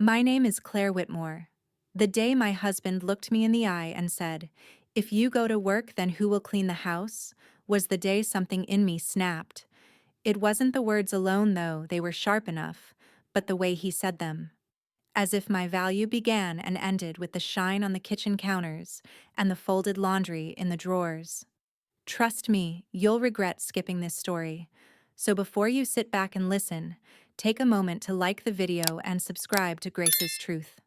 My name is Claire Whitmore. The day my husband looked me in the eye and said, "If you go to work, then who will clean the house?" was the day something in me snapped. It wasn't the words alone, though, they were sharp enough, but the way he said them. As if my value began and ended with the shine on the kitchen counters and the folded laundry in the drawers. Trust me, you'll regret skipping this story. So before you sit back and listen, take a moment to like the video and subscribe to Grace's Truth.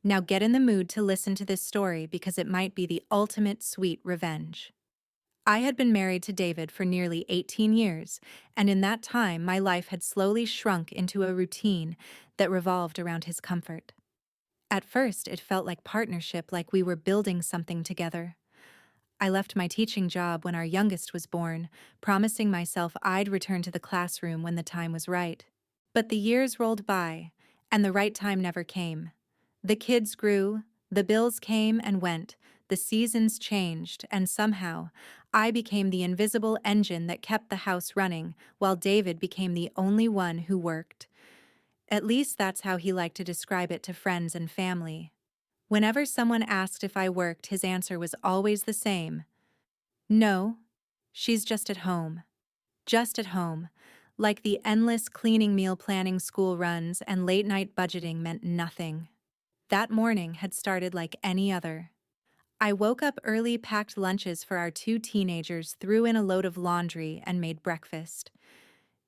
Now get in the mood to listen to this story because it might be the ultimate sweet revenge. I had been married to David for nearly 18 years, and in that time my life had slowly shrunk into a routine that revolved around his comfort. At first, it felt like partnership, like we were building something together. I left my teaching job when our youngest was born, promising myself I'd return to the classroom when the time was right. But the years rolled by, and the right time never came. The kids grew, the bills came and went, the seasons changed, and somehow, I became the invisible engine that kept the house running, while David became the only one who worked. At least that's how he liked to describe it to friends and family. Whenever someone asked if I worked, his answer was always the same. No, she's just at home. Just at home. Like the endless cleaning, meal planning, school runs, and late-night budgeting meant nothing. That morning had started like any other. I woke up early, packed lunches for our two teenagers, threw in a load of laundry, and made breakfast.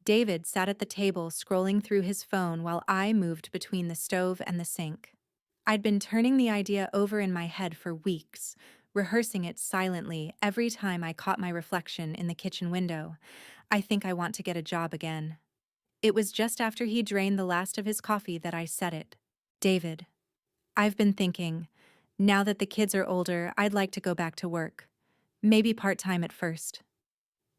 David sat at the table scrolling through his phone while I moved between the stove and the sink. I'd been turning the idea over in my head for weeks, rehearsing it silently every time I caught my reflection in the kitchen window. I think I want to get a job again. It was just after he drained the last of his coffee that I said it. "David, I've been thinking, now that the kids are older, I'd like to go back to work. Maybe part-time at first.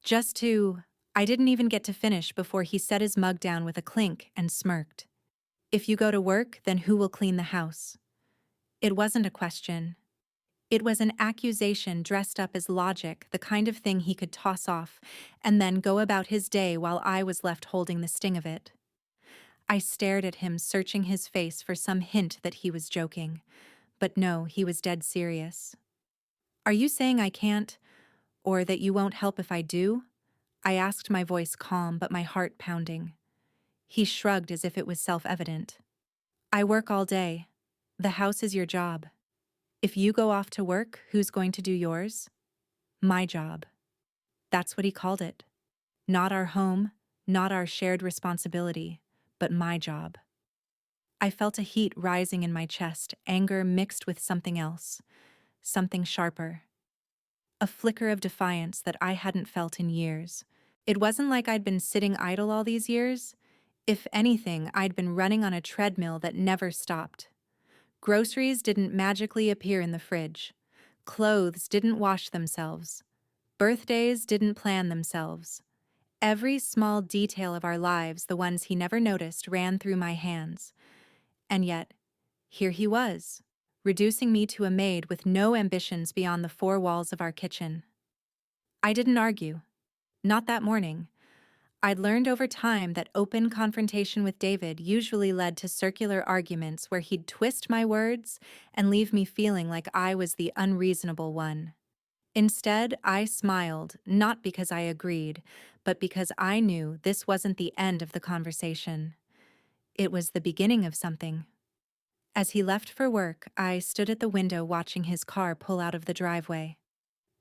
Just to..." I didn't even get to finish before he set his mug down with a clink and smirked. "If you go to work, then who will clean the house?" It wasn't a question. It was an accusation dressed up as logic, the kind of thing he could toss off and then go about his day while I was left holding the sting of it. I stared at him, searching his face for some hint that he was joking. But no, he was dead serious. "Are you saying I can't, or that you won't help if I do?" I asked, my voice calm but my heart pounding. He shrugged as if it was self-evident. "I work all day. The house is your job. If you go off to work, who's going to do yours?" "My job." That's what he called it. Not our home, not our shared responsibility, but my job. I felt a heat rising in my chest, anger mixed with something else, something sharper. A flicker of defiance that I hadn't felt in years. It wasn't like I'd been sitting idle all these years. If anything, I'd been running on a treadmill that never stopped. Groceries didn't magically appear in the fridge. Clothes didn't wash themselves. Birthdays didn't plan themselves. Every small detail of our lives, the ones he never noticed, ran through my hands. And yet, here he was, reducing me to a maid with no ambitions beyond the four walls of our kitchen. I didn't argue. Not that morning. I'd learned over time that open confrontation with David usually led to circular arguments where he'd twist my words and leave me feeling like I was the unreasonable one. Instead, I smiled, not because I agreed, but because I knew this wasn't the end of the conversation. It was the beginning of something. As he left for work, I stood at the window watching his car pull out of the driveway.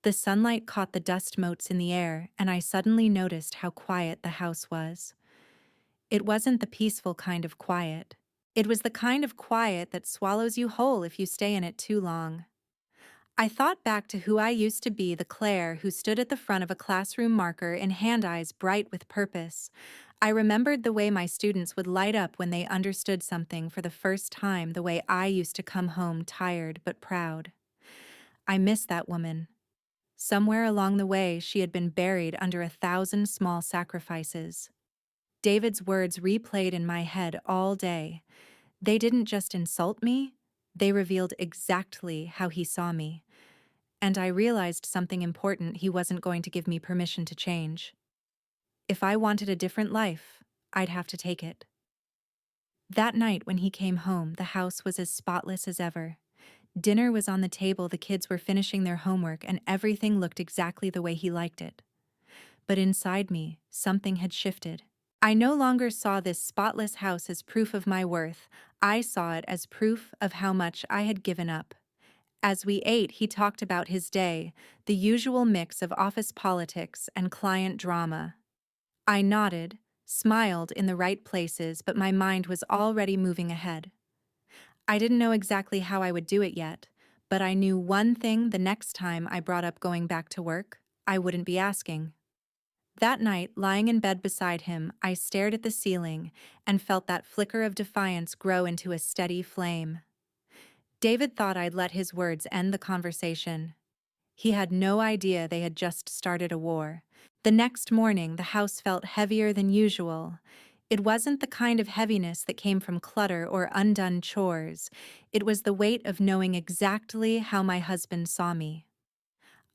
The sunlight caught the dust motes in the air, and I suddenly noticed how quiet the house was. It wasn't the peaceful kind of quiet. It was the kind of quiet that swallows you whole if you stay in it too long. I thought back to who I used to be, the Claire who stood at the front of a classroom marker in hand eyes bright with purpose. I remembered the way my students would light up when they understood something for the first time, the way I used to come home tired but proud. I missed that woman. Somewhere along the way, she had been buried under 1,000 small sacrifices. David's words replayed in my head all day. They didn't just insult me, they revealed exactly how he saw me. And I realized something important: he wasn't going to give me permission to change. If I wanted a different life, I'd have to take it. That night when he came home, the house was as spotless as ever. Dinner was on the table, the kids were finishing their homework, and everything looked exactly the way he liked it. But inside me, something had shifted. I no longer saw this spotless house as proof of my worth. I saw it as proof of how much I had given up. As we ate, he talked about his day, the usual mix of office politics and client drama. I nodded, smiled in the right places, but my mind was already moving ahead. I didn't know exactly how I would do it yet, but I knew one thing: the next time I brought up going back to work, I wouldn't be asking. That night, lying in bed beside him, I stared at the ceiling and felt that flicker of defiance grow into a steady flame. David thought I'd let his words end the conversation. He had no idea they had just started a war. The next morning, the house felt heavier than usual. It wasn't the kind of heaviness that came from clutter or undone chores. It was the weight of knowing exactly how my husband saw me.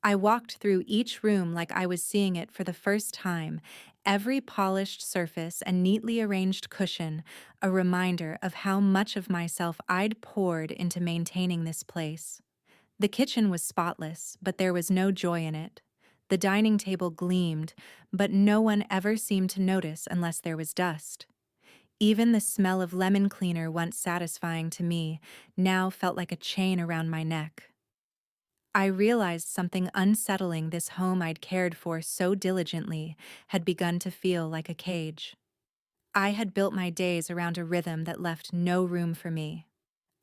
I walked through each room like I was seeing it for the first time, every polished surface and neatly arranged cushion, a reminder of how much of myself I'd poured into maintaining this place. The kitchen was spotless, but there was no joy in it. The dining table gleamed, but no one ever seemed to notice unless there was dust. Even the smell of lemon cleaner, once satisfying to me, now felt like a chain around my neck. I realized something unsettling: this home I'd cared for so diligently had begun to feel like a cage. I had built my days around a rhythm that left no room for me.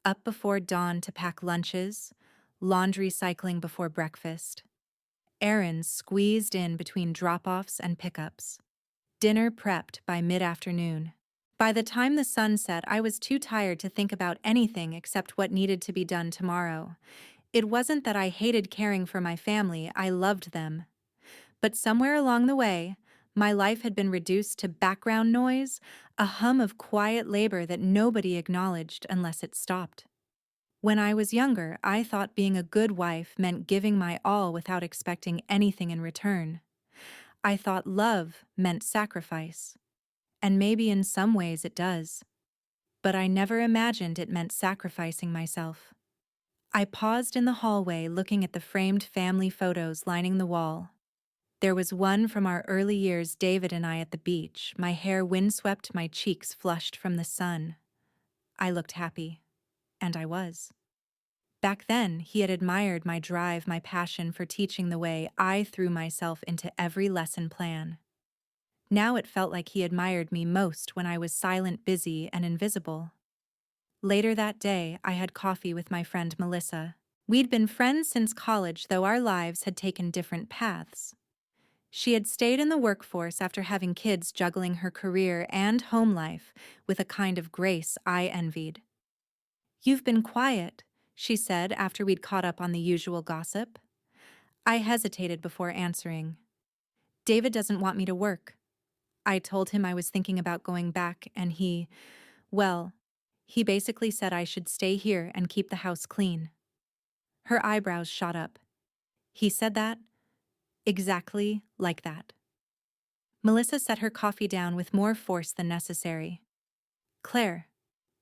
Up before dawn to pack lunches, laundry cycling before breakfast, errands squeezed in between drop-offs and pickups, dinner prepped by mid-afternoon. By the time the sun set, I was too tired to think about anything except what needed to be done tomorrow. It wasn't that I hated caring for my family, I loved them. But somewhere along the way, my life had been reduced to background noise, a hum of quiet labor that nobody acknowledged unless it stopped. When I was younger, I thought being a good wife meant giving my all without expecting anything in return. I thought love meant sacrifice. And maybe in some ways it does. But I never imagined it meant sacrificing myself. I paused in the hallway, looking at the framed family photos lining the wall. There was one from our early years, David and I at the beach, my hair windswept, my cheeks flushed from the sun. I looked happy. And I was. Back then, he had admired my drive, my passion for teaching, the way I threw myself into every lesson plan. Now it felt like he admired me most when I was silent, busy, and invisible. Later that day, I had coffee with my friend Melissa. We'd been friends since college, though our lives had taken different paths. She had stayed in the workforce after having kids, juggling her career and home life with a kind of grace I envied. "You've been quiet," she said after we'd caught up on the usual gossip. I hesitated before answering. "David doesn't want me to work." I told him I was thinking about going back, and well, he basically said I should stay here and keep the house clean. Her eyebrows shot up. "He said that?" "Exactly like that." Melissa set her coffee down with more force than necessary. "Claire,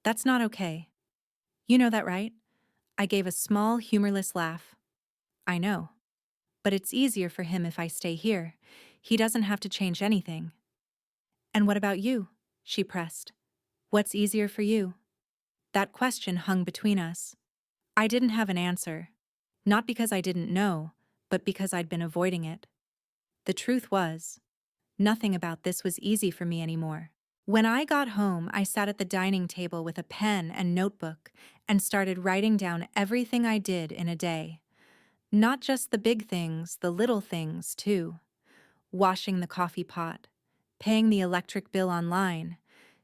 that's not okay. You know that, right?" I gave a small, humorless laugh. "I know. But it's easier for him if I stay here. He doesn't have to change anything." "And what about you?" she pressed. "What's easier for you?" That question hung between us. I didn't have an answer. Not because I didn't know, but because I'd been avoiding it. The truth was, nothing about this was easy for me anymore. When I got home, I sat at the dining table with a pen and notebook and started writing down everything I did in a day. Not just the big things, the little things, too. Washing the coffee pot, paying the electric bill online,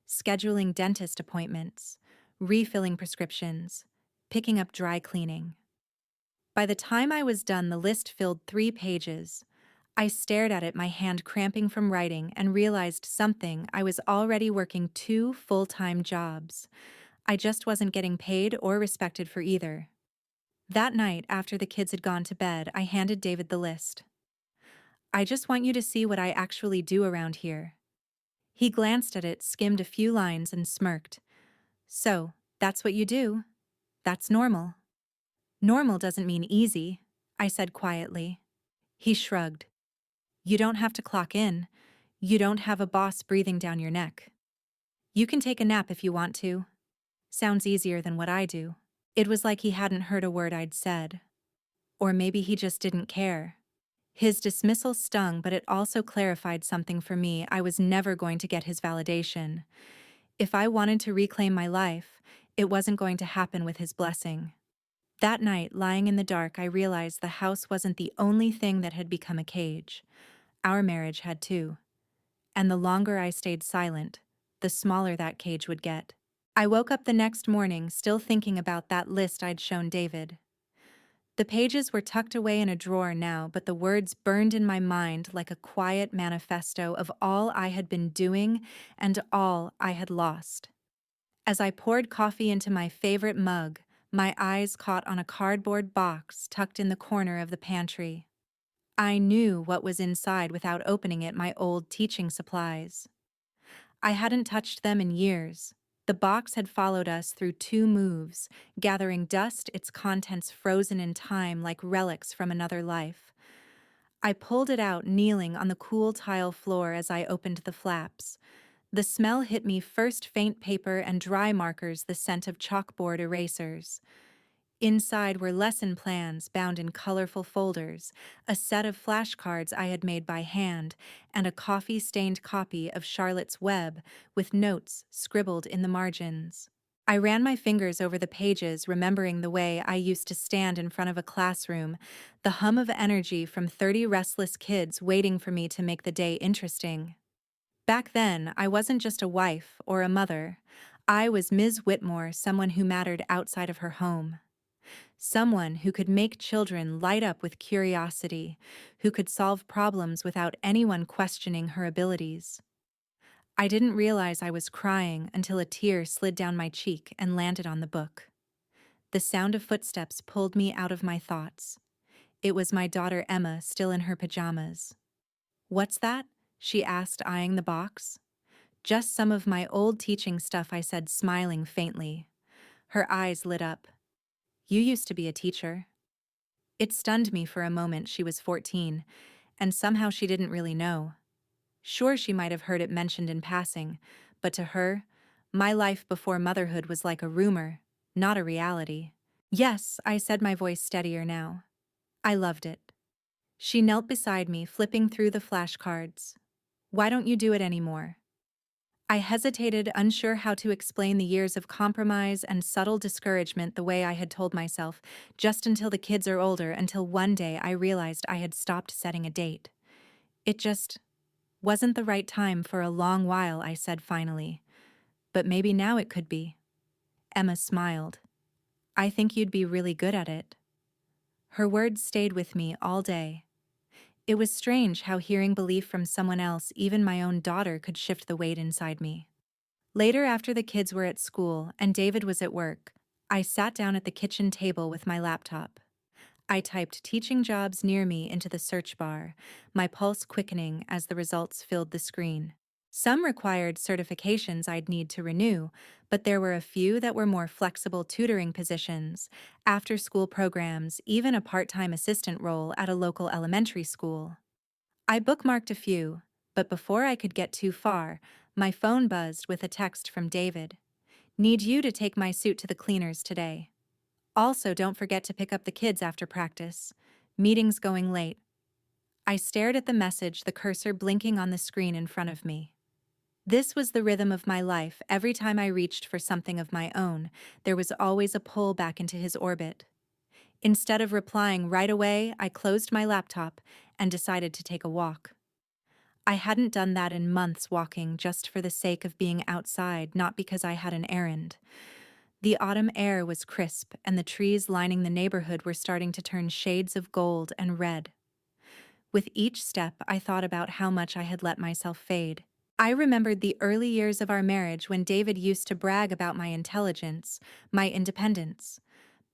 scheduling dentist appointments, refilling prescriptions, picking up dry cleaning. By the time I was done, the list filled 3 pages. I stared at it, my hand cramping from writing, and realized something: I was already working 2 full-time jobs. I just wasn't getting paid or respected for either. That night, after the kids had gone to bed, I handed David the list. "I just want you to see what I actually do around here." He glanced at it, skimmed a few lines, and smirked. So, that's what you do? That's normal. Normal doesn't mean easy, I said quietly. He shrugged. You don't have to clock in. You don't have a boss breathing down your neck. You can take a nap if you want to. Sounds easier than what I do. It was like he hadn't heard a word I'd said. Or maybe he just didn't care. His dismissal stung, but it also clarified something for me. I was never going to get his validation. If I wanted to reclaim my life, it wasn't going to happen with his blessing. That night, lying in the dark, I realized the house wasn't the only thing that had become a cage. Our marriage had too. And the longer I stayed silent, the smaller that cage would get. I woke up the next morning still thinking about that list I'd shown David. The pages were tucked away in a drawer now, but the words burned in my mind like a quiet manifesto of all I had been doing and all I had lost. As I poured coffee into my favorite mug, my eyes caught on a cardboard box tucked in the corner of the pantry. I knew what was inside without opening it: my old teaching supplies. I hadn't touched them in years. The box had followed us through 2 moves, gathering dust, its contents frozen in time like relics from another life. I pulled it out, kneeling on the cool tile floor as I opened the flaps. The smell hit me first: faint paper and dry markers, the scent of chalkboard erasers. Inside were lesson plans bound in colorful folders, a set of flashcards I had made by hand, and a coffee-stained copy of Charlotte's Web with notes scribbled in the margins. I ran my fingers over the pages, remembering the way I used to stand in front of a classroom, the hum of energy from 30 restless kids waiting for me to make the day interesting. Back then, I wasn't just a wife or a mother. I was Ms. Whitmore, someone who mattered outside of her home. Someone who could make children light up with curiosity, who could solve problems without anyone questioning her abilities. I didn't realize I was crying until a tear slid down my cheek and landed on the book. The sound of footsteps pulled me out of my thoughts. It was my daughter Emma, still in her pajamas. "What's that?" she asked, eyeing the box. "Just some of my old teaching stuff," I said, smiling faintly. Her eyes lit up. "You used to be a teacher." It stunned me for a moment. She was 14, and somehow she didn't really know. Sure, she might have heard it mentioned in passing, but to her, my life before motherhood was like a rumor, not a reality. "Yes," I said, my voice steadier now. "I loved it." She knelt beside me, flipping through the flashcards. "Why don't you do it anymore?" I hesitated, unsure how to explain the years of compromise and subtle discouragement the way I had told myself, "Just until the kids are older," until one day I realized I had stopped setting a date. It just wasn't the right time for a long while, I said finally. "But maybe now it could be." Emma smiled. "I think you'd be really good at it." Her words stayed with me all day. It was strange how hearing belief from someone else, even my own daughter, could shift the weight inside me. Later, after the kids were at school and David was at work, I sat down at the kitchen table with my laptop. I typed teaching jobs near me into the search bar, my pulse quickening as the results filled the screen. Some required certifications I'd need to renew, but there were a few that were more flexible: tutoring positions, after-school programs, even a part-time assistant role at a local elementary school. I bookmarked a few, but before I could get too far, my phone buzzed with a text from David. "Need you to take my suit to the cleaners today. Also, don't forget to pick up the kids after practice. Meeting's going late." I stared at the message, the cursor blinking on the screen in front of me. This was the rhythm of my life. Every time I reached for something of my own, there was always a pull back into his orbit. Instead of replying right away, I closed my laptop and decided to take a walk. I hadn't done that in months, walking just for the sake of being outside, not because I had an errand. The autumn air was crisp, and the trees lining the neighborhood were starting to turn shades of gold and red. With each step, I thought about how much I had let myself fade. I remembered the early years of our marriage when David used to brag about my intelligence, my independence.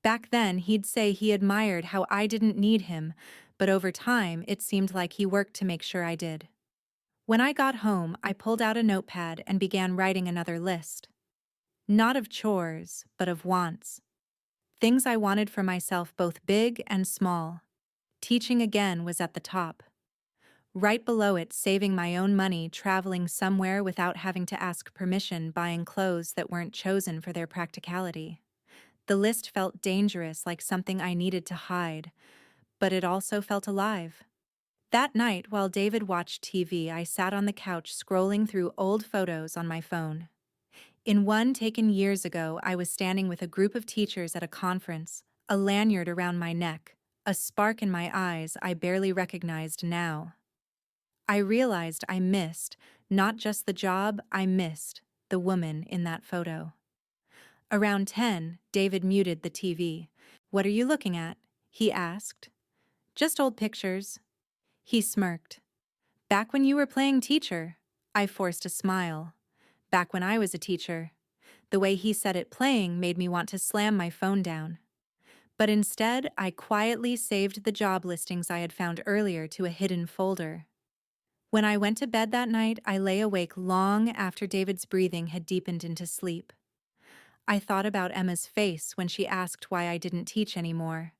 Back then, he'd say he admired how I didn't need him, but over time, it seemed like he worked to make sure I did. When I got home, I pulled out a notepad and began writing another list. Not of chores, but of wants. Things I wanted for myself, both big and small. Teaching again was at the top. Right below it, saving my own money, traveling somewhere without having to ask permission, buying clothes that weren't chosen for their practicality. The list felt dangerous, like something I needed to hide, but it also felt alive. That night, while David watched TV, I sat on the couch scrolling through old photos on my phone. In one taken years ago, I was standing with a group of teachers at a conference, a lanyard around my neck, a spark in my eyes I barely recognized now. I realized I missed, not just the job, I missed the woman in that photo. Around 10, David muted the TV. "What are you looking at?" he asked. "Just old pictures." He smirked. "Back when you were playing teacher." I forced a smile. "Back when I was a teacher." The way he said it playing made me want to slam my phone down. But instead, I quietly saved the job listings I had found earlier to a hidden folder. When I went to bed that night, I lay awake long after David's breathing had deepened into sleep. I thought about Emma's face when she asked why I didn't teach anymore.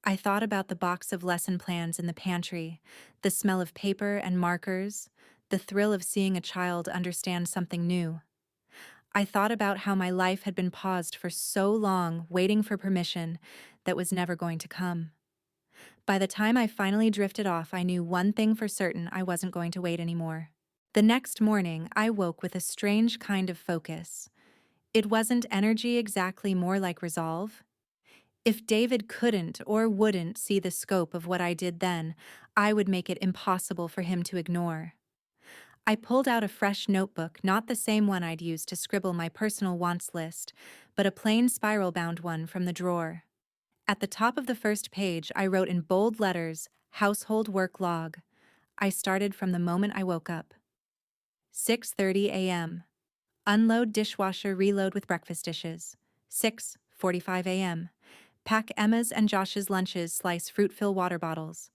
I thought about the box of lesson plans in the pantry, the smell of paper and markers, the thrill of seeing a child understand something new. I thought about how my life had been paused for so long, waiting for permission that was never going to come. By the time I finally drifted off, I knew one thing for certain: I wasn't going to wait anymore. The next morning, I woke with a strange kind of focus. It wasn't energy exactly, more like resolve. If David couldn't or wouldn't see the scope of what I did then, I would make it impossible for him to ignore. I pulled out a fresh notebook, not the same one I'd used to scribble my personal wants list, but a plain spiral-bound one from the drawer. At the top of the first page, I wrote in bold letters, "Household work log." I started from the moment I woke up. 6:30 a.m. Unload dishwasher, reload with breakfast dishes. 6:45 a.m. Pack Emma's and Josh's lunches, slice fruit, fill water bottles.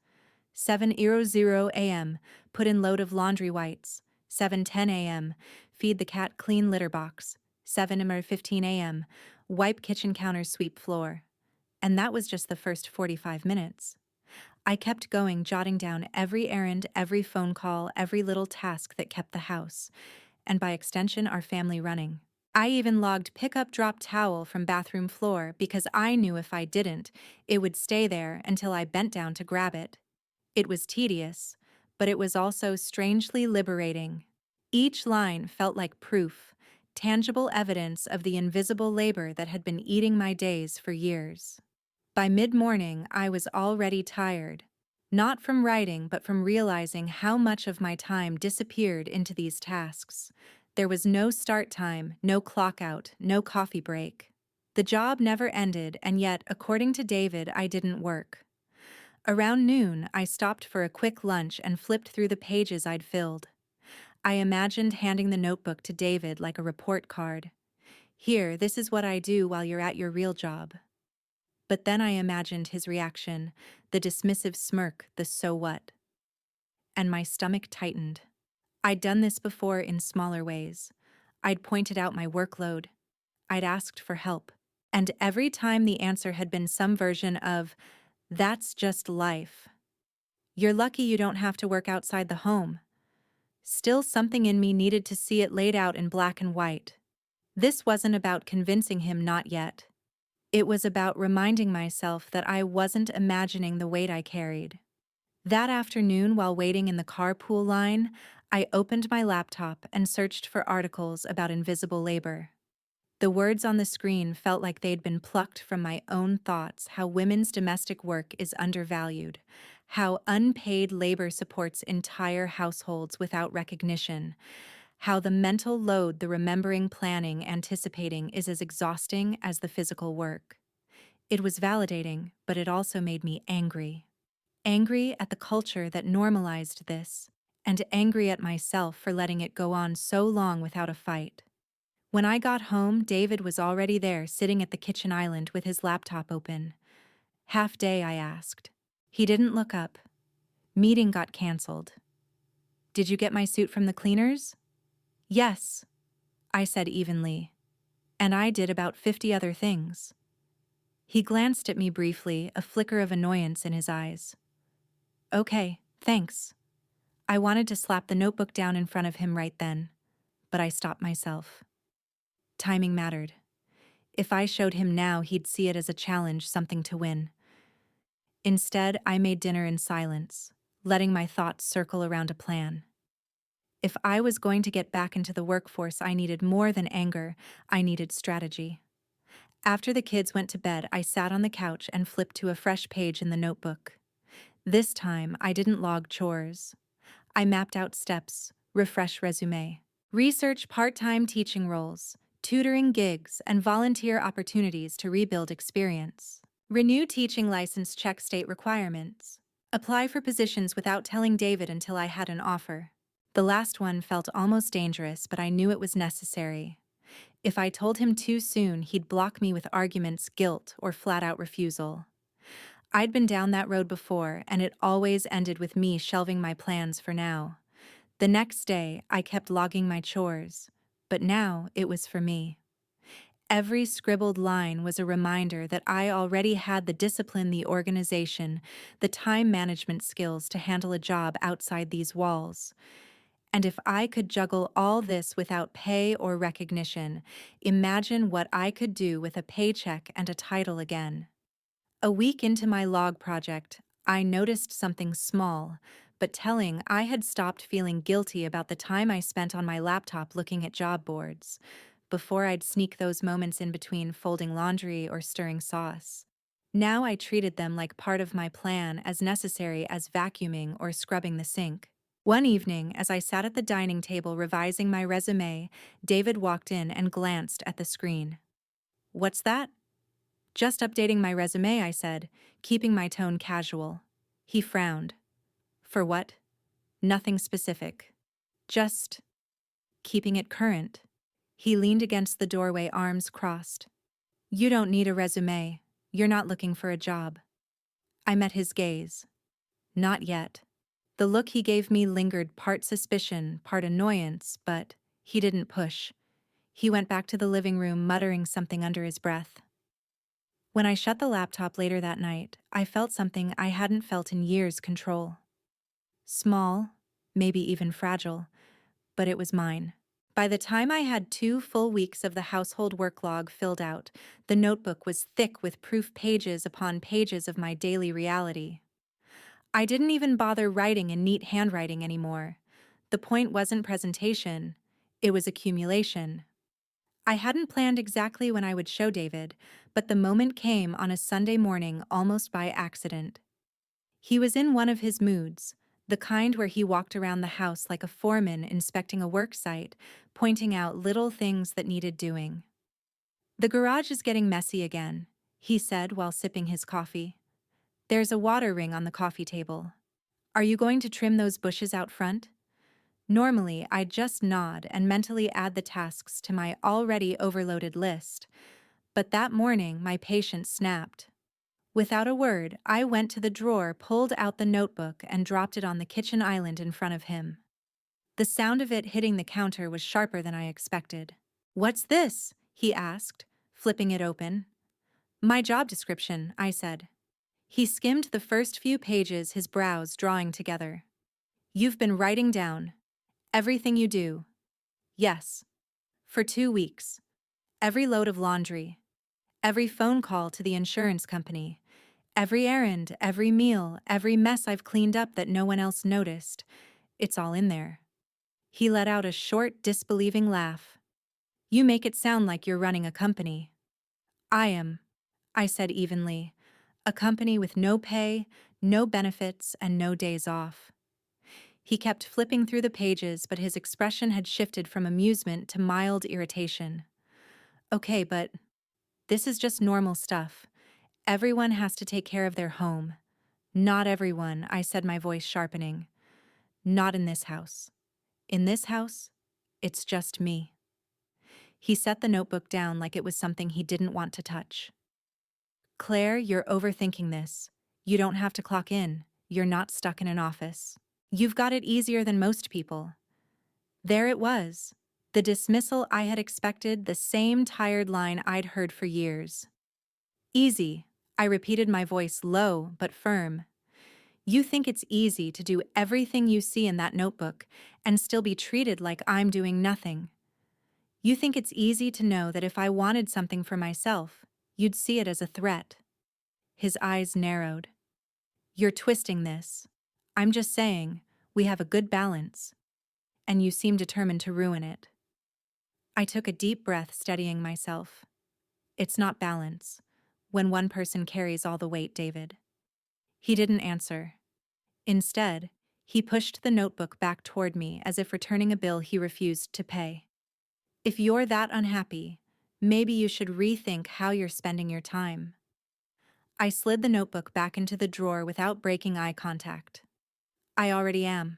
7:00 a.m. Put in load of laundry whites. 7:10 a.m. Feed the cat, clean litter box. 7:15 a.m. Wipe kitchen counter, sweep floor. And that was just the first 45 minutes. I kept going, jotting down every errand, every phone call, every little task that kept the house, and by extension our family, running. I even logged pick up drop towel from bathroom floor because I knew if I didn't, it would stay there until I bent down to grab it. It was tedious, but it was also strangely liberating. Each line felt like proof, tangible evidence of the invisible labor that had been eating my days for years. By mid-morning, I was already tired. Not from writing, but from realizing how much of my time disappeared into these tasks. There was no start time, no clock out, no coffee break. The job never ended, and yet, according to David, I didn't work. Around noon, I stopped for a quick lunch and flipped through the pages I'd filled. I imagined handing the notebook to David like a report card. "Here, this is what I do while you're at your real job." But then I imagined his reaction, the dismissive smirk, the "so what?" And my stomach tightened. I'd done this before in smaller ways. I'd pointed out my workload. I'd asked for help. And every time the answer had been some version of, "That's just life. You're lucky you don't have to work outside the home." Still, something in me needed to see it laid out in black and white. This wasn't about convincing him, not yet. It was about reminding myself that I wasn't imagining the weight I carried. That afternoon, while waiting in the carpool line, I opened my laptop and searched for articles about invisible labor. The words on the screen felt like they'd been plucked from my own thoughts: how women's domestic work is undervalued, how unpaid labor supports entire households without recognition, how the mental load, the remembering, planning, anticipating, is as exhausting as the physical work. It was validating, but it also made me angry. Angry at the culture that normalized this, and angry at myself for letting it go on so long without a fight. When I got home, David was already there, sitting at the kitchen island with his laptop open. "Half day?" I asked. He didn't look up. "Meeting got canceled." "Did you get my suit from the cleaners?" "Yes," I said evenly. And I did about 50 other things. He glanced at me briefly, a flicker of annoyance in his eyes. Okay, thanks. I wanted to slap the notebook down in front of him right then, but I stopped myself. Timing mattered. If I showed him now, he'd see it as a challenge, something to win. Instead, I made dinner in silence, letting my thoughts circle around a plan. If I was going to get back into the workforce, I needed more than anger, I needed strategy. After the kids went to bed, I sat on the couch and flipped to a fresh page in the notebook. This time, I didn't log chores. I mapped out steps, refresh resume, research part-time teaching roles, tutoring gigs, and volunteer opportunities to rebuild experience. Renew teaching license, check state requirements. Apply for positions without telling David until I had an offer. The last one felt almost dangerous, but I knew it was necessary. If I told him too soon, he'd block me with arguments, guilt, or flat-out refusal. I'd been down that road before, and it always ended with me shelving my plans for now. The next day, I kept logging my chores, but now it was for me. Every scribbled line was a reminder that I already had the discipline, the organization, the time management skills to handle a job outside these walls. And if I could juggle all this without pay or recognition, imagine what I could do with a paycheck and a title again. A week into my log project, I noticed something small, but telling. I had stopped feeling guilty about the time I spent on my laptop looking at job boards. Before, I'd sneak those moments in between folding laundry or stirring sauce. Now I treated them like part of my plan, as necessary as vacuuming or scrubbing the sink. One evening, as I sat at the dining table revising my resume, David walked in and glanced at the screen. "What's that?" "Just updating my resume," I said, keeping my tone casual. He frowned. "For what?" "Nothing specific. Just keeping it current." He leaned against the doorway, arms crossed. "You don't need a resume. You're not looking for a job." I met his gaze. "Not yet." The look he gave me lingered, part suspicion, part annoyance, but he didn't push. He went back to the living room, muttering something under his breath. When I shut the laptop later that night, I felt something I hadn't felt in years: control. Small, maybe even fragile, but it was mine. By the time I had 2 full weeks of the household work log filled out, the notebook was thick with proof, pages upon pages of my daily reality. I didn't even bother writing in neat handwriting anymore. The point wasn't presentation, it was accumulation. I hadn't planned exactly when I would show David, but the moment came on a Sunday morning almost by accident. He was in one of his moods, the kind where he walked around the house like a foreman inspecting a work site, pointing out little things that needed doing. "The garage is getting messy again," he said while sipping his coffee. "There's a water ring on the coffee table. Are you going to trim those bushes out front?" Normally, I'd just nod and mentally add the tasks to my already overloaded list. But that morning, my patience snapped. Without a word, I went to the drawer, pulled out the notebook, and dropped it on the kitchen island in front of him. The sound of it hitting the counter was sharper than I expected. "What's this?" he asked, flipping it open. "My job description," I said. He skimmed the first few pages, his brows drawing together. "You've been writing down everything you do." "Yes." "For 2 weeks. Every load of laundry. Every phone call to the insurance company. Every errand, every meal, every mess I've cleaned up that no one else noticed. It's all in there." He let out a short, disbelieving laugh. "You make it sound like you're running a company." "I am," I said evenly. "A company with no pay, no benefits, and no days off." He kept flipping through the pages, but his expression had shifted from amusement to mild irritation. "Okay, but this is just normal stuff. Everyone has to take care of their home." "Not everyone," I said, my voice sharpening. "Not in this house. In this house, it's just me." He set the notebook down like it was something he didn't want to touch. "Claire, you're overthinking this. You don't have to clock in. You're not stuck in an office. You've got it easier than most people." There it was. The dismissal I had expected, the same tired line I'd heard for years. Easy, I repeated, my voice low but firm. You think it's easy to do everything you see in that notebook and still be treated like I'm doing nothing. You think it's easy to know that if I wanted something for myself, you'd see it as a threat. His eyes narrowed. You're twisting this. I'm just saying, we have a good balance, and you seem determined to ruin it. I took a deep breath, steadying myself. It's not balance, when one person carries all the weight, David. He didn't answer. Instead, he pushed the notebook back toward me as if returning a bill he refused to pay. If you're that unhappy, maybe you should rethink how you're spending your time. I slid the notebook back into the drawer without breaking eye contact. I already am.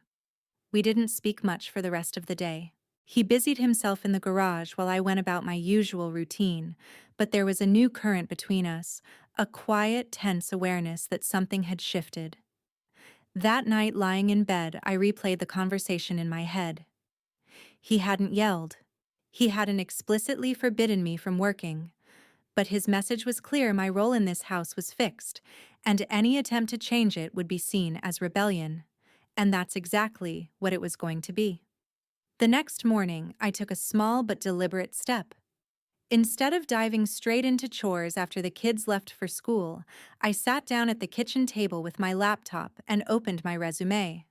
We didn't speak much for the rest of the day. He busied himself in the garage while I went about my usual routine, but there was a new current between us, a quiet, tense awareness that something had shifted. That night, lying in bed, I replayed the conversation in my head. He hadn't yelled. He hadn't explicitly forbidden me from working. But his message was clear: my role in this house was fixed, and any attempt to change it would be seen as rebellion. And that's exactly what it was going to be. The next morning, I took a small but deliberate step. Instead of diving straight into chores after the kids left for school, I sat down at the kitchen table with my laptop and opened my resume.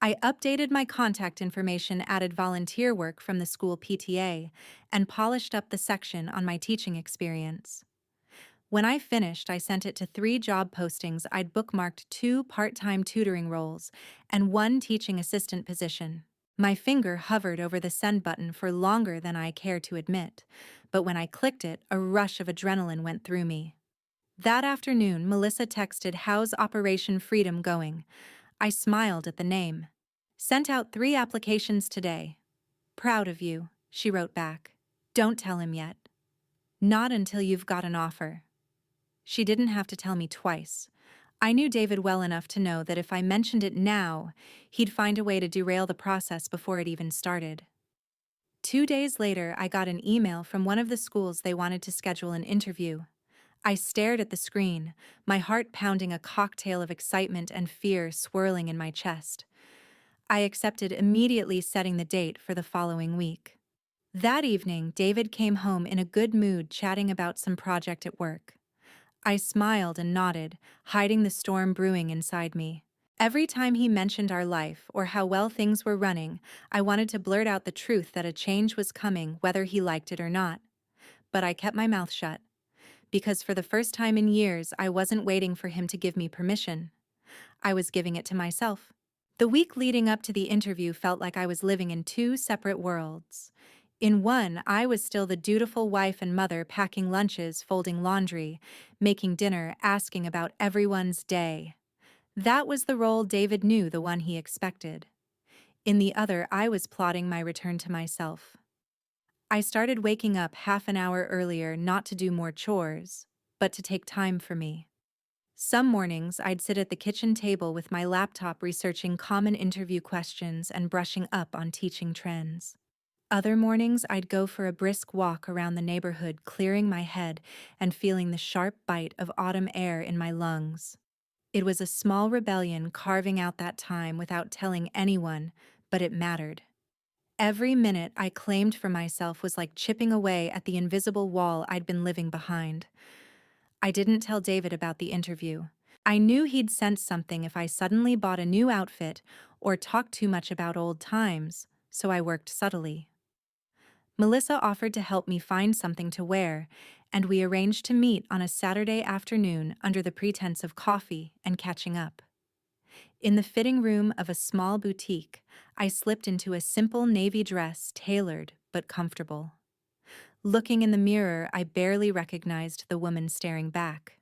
I updated my contact information, added volunteer work from the school PTA, and polished up the section on my teaching experience. When I finished, I sent it to 3 job postings. I'd bookmarked 2 part-time tutoring roles and 1 teaching assistant position. My finger hovered over the send button for longer than I care to admit, but when I clicked it, a rush of adrenaline went through me. That afternoon, Melissa texted, "How's Operation Freedom going?" I smiled at the name. "Sent out 3 applications today." "Proud of you," she wrote back. "Don't tell him yet. Not until you've got an offer." She didn't have to tell me twice. I knew David well enough to know that if I mentioned it now, he'd find a way to derail the process before it even started. 2 days later, I got an email from one of the schools. They wanted to schedule an interview. I stared at the screen, my heart pounding, a cocktail of excitement and fear swirling in my chest. I accepted immediately, setting the date for the following week. That evening, David came home in a good mood, chatting about some project at work. I smiled and nodded, hiding the storm brewing inside me. Every time he mentioned our life or how well things were running, I wanted to blurt out the truth that a change was coming, whether he liked it or not. But I kept my mouth shut, because for the first time in years, I wasn't waiting for him to give me permission. I was giving it to myself. The week leading up to the interview felt like I was living in 2 separate worlds. In one, I was still the dutiful wife and mother, packing lunches, folding laundry, making dinner, asking about everyone's day. That was the role David knew, the one he expected. In the other, I was plotting my return to myself. I started waking up half an hour earlier, not to do more chores, but to take time for me. Some mornings, I'd sit at the kitchen table with my laptop, researching common interview questions and brushing up on teaching trends. Other mornings, I'd go for a brisk walk around the neighborhood, clearing my head and feeling the sharp bite of autumn air in my lungs. It was a small rebellion, carving out that time without telling anyone, but it mattered. Every minute I claimed for myself was like chipping away at the invisible wall I'd been living behind. I didn't tell David about the interview. I knew he'd sense something if I suddenly bought a new outfit or talked too much about old times, so I worked subtly. Melissa offered to help me find something to wear, and we arranged to meet on a Saturday afternoon under the pretense of coffee and catching up. In the fitting room of a small boutique, I slipped into a simple navy dress, tailored but comfortable. Looking in the mirror, I barely recognized the woman staring back.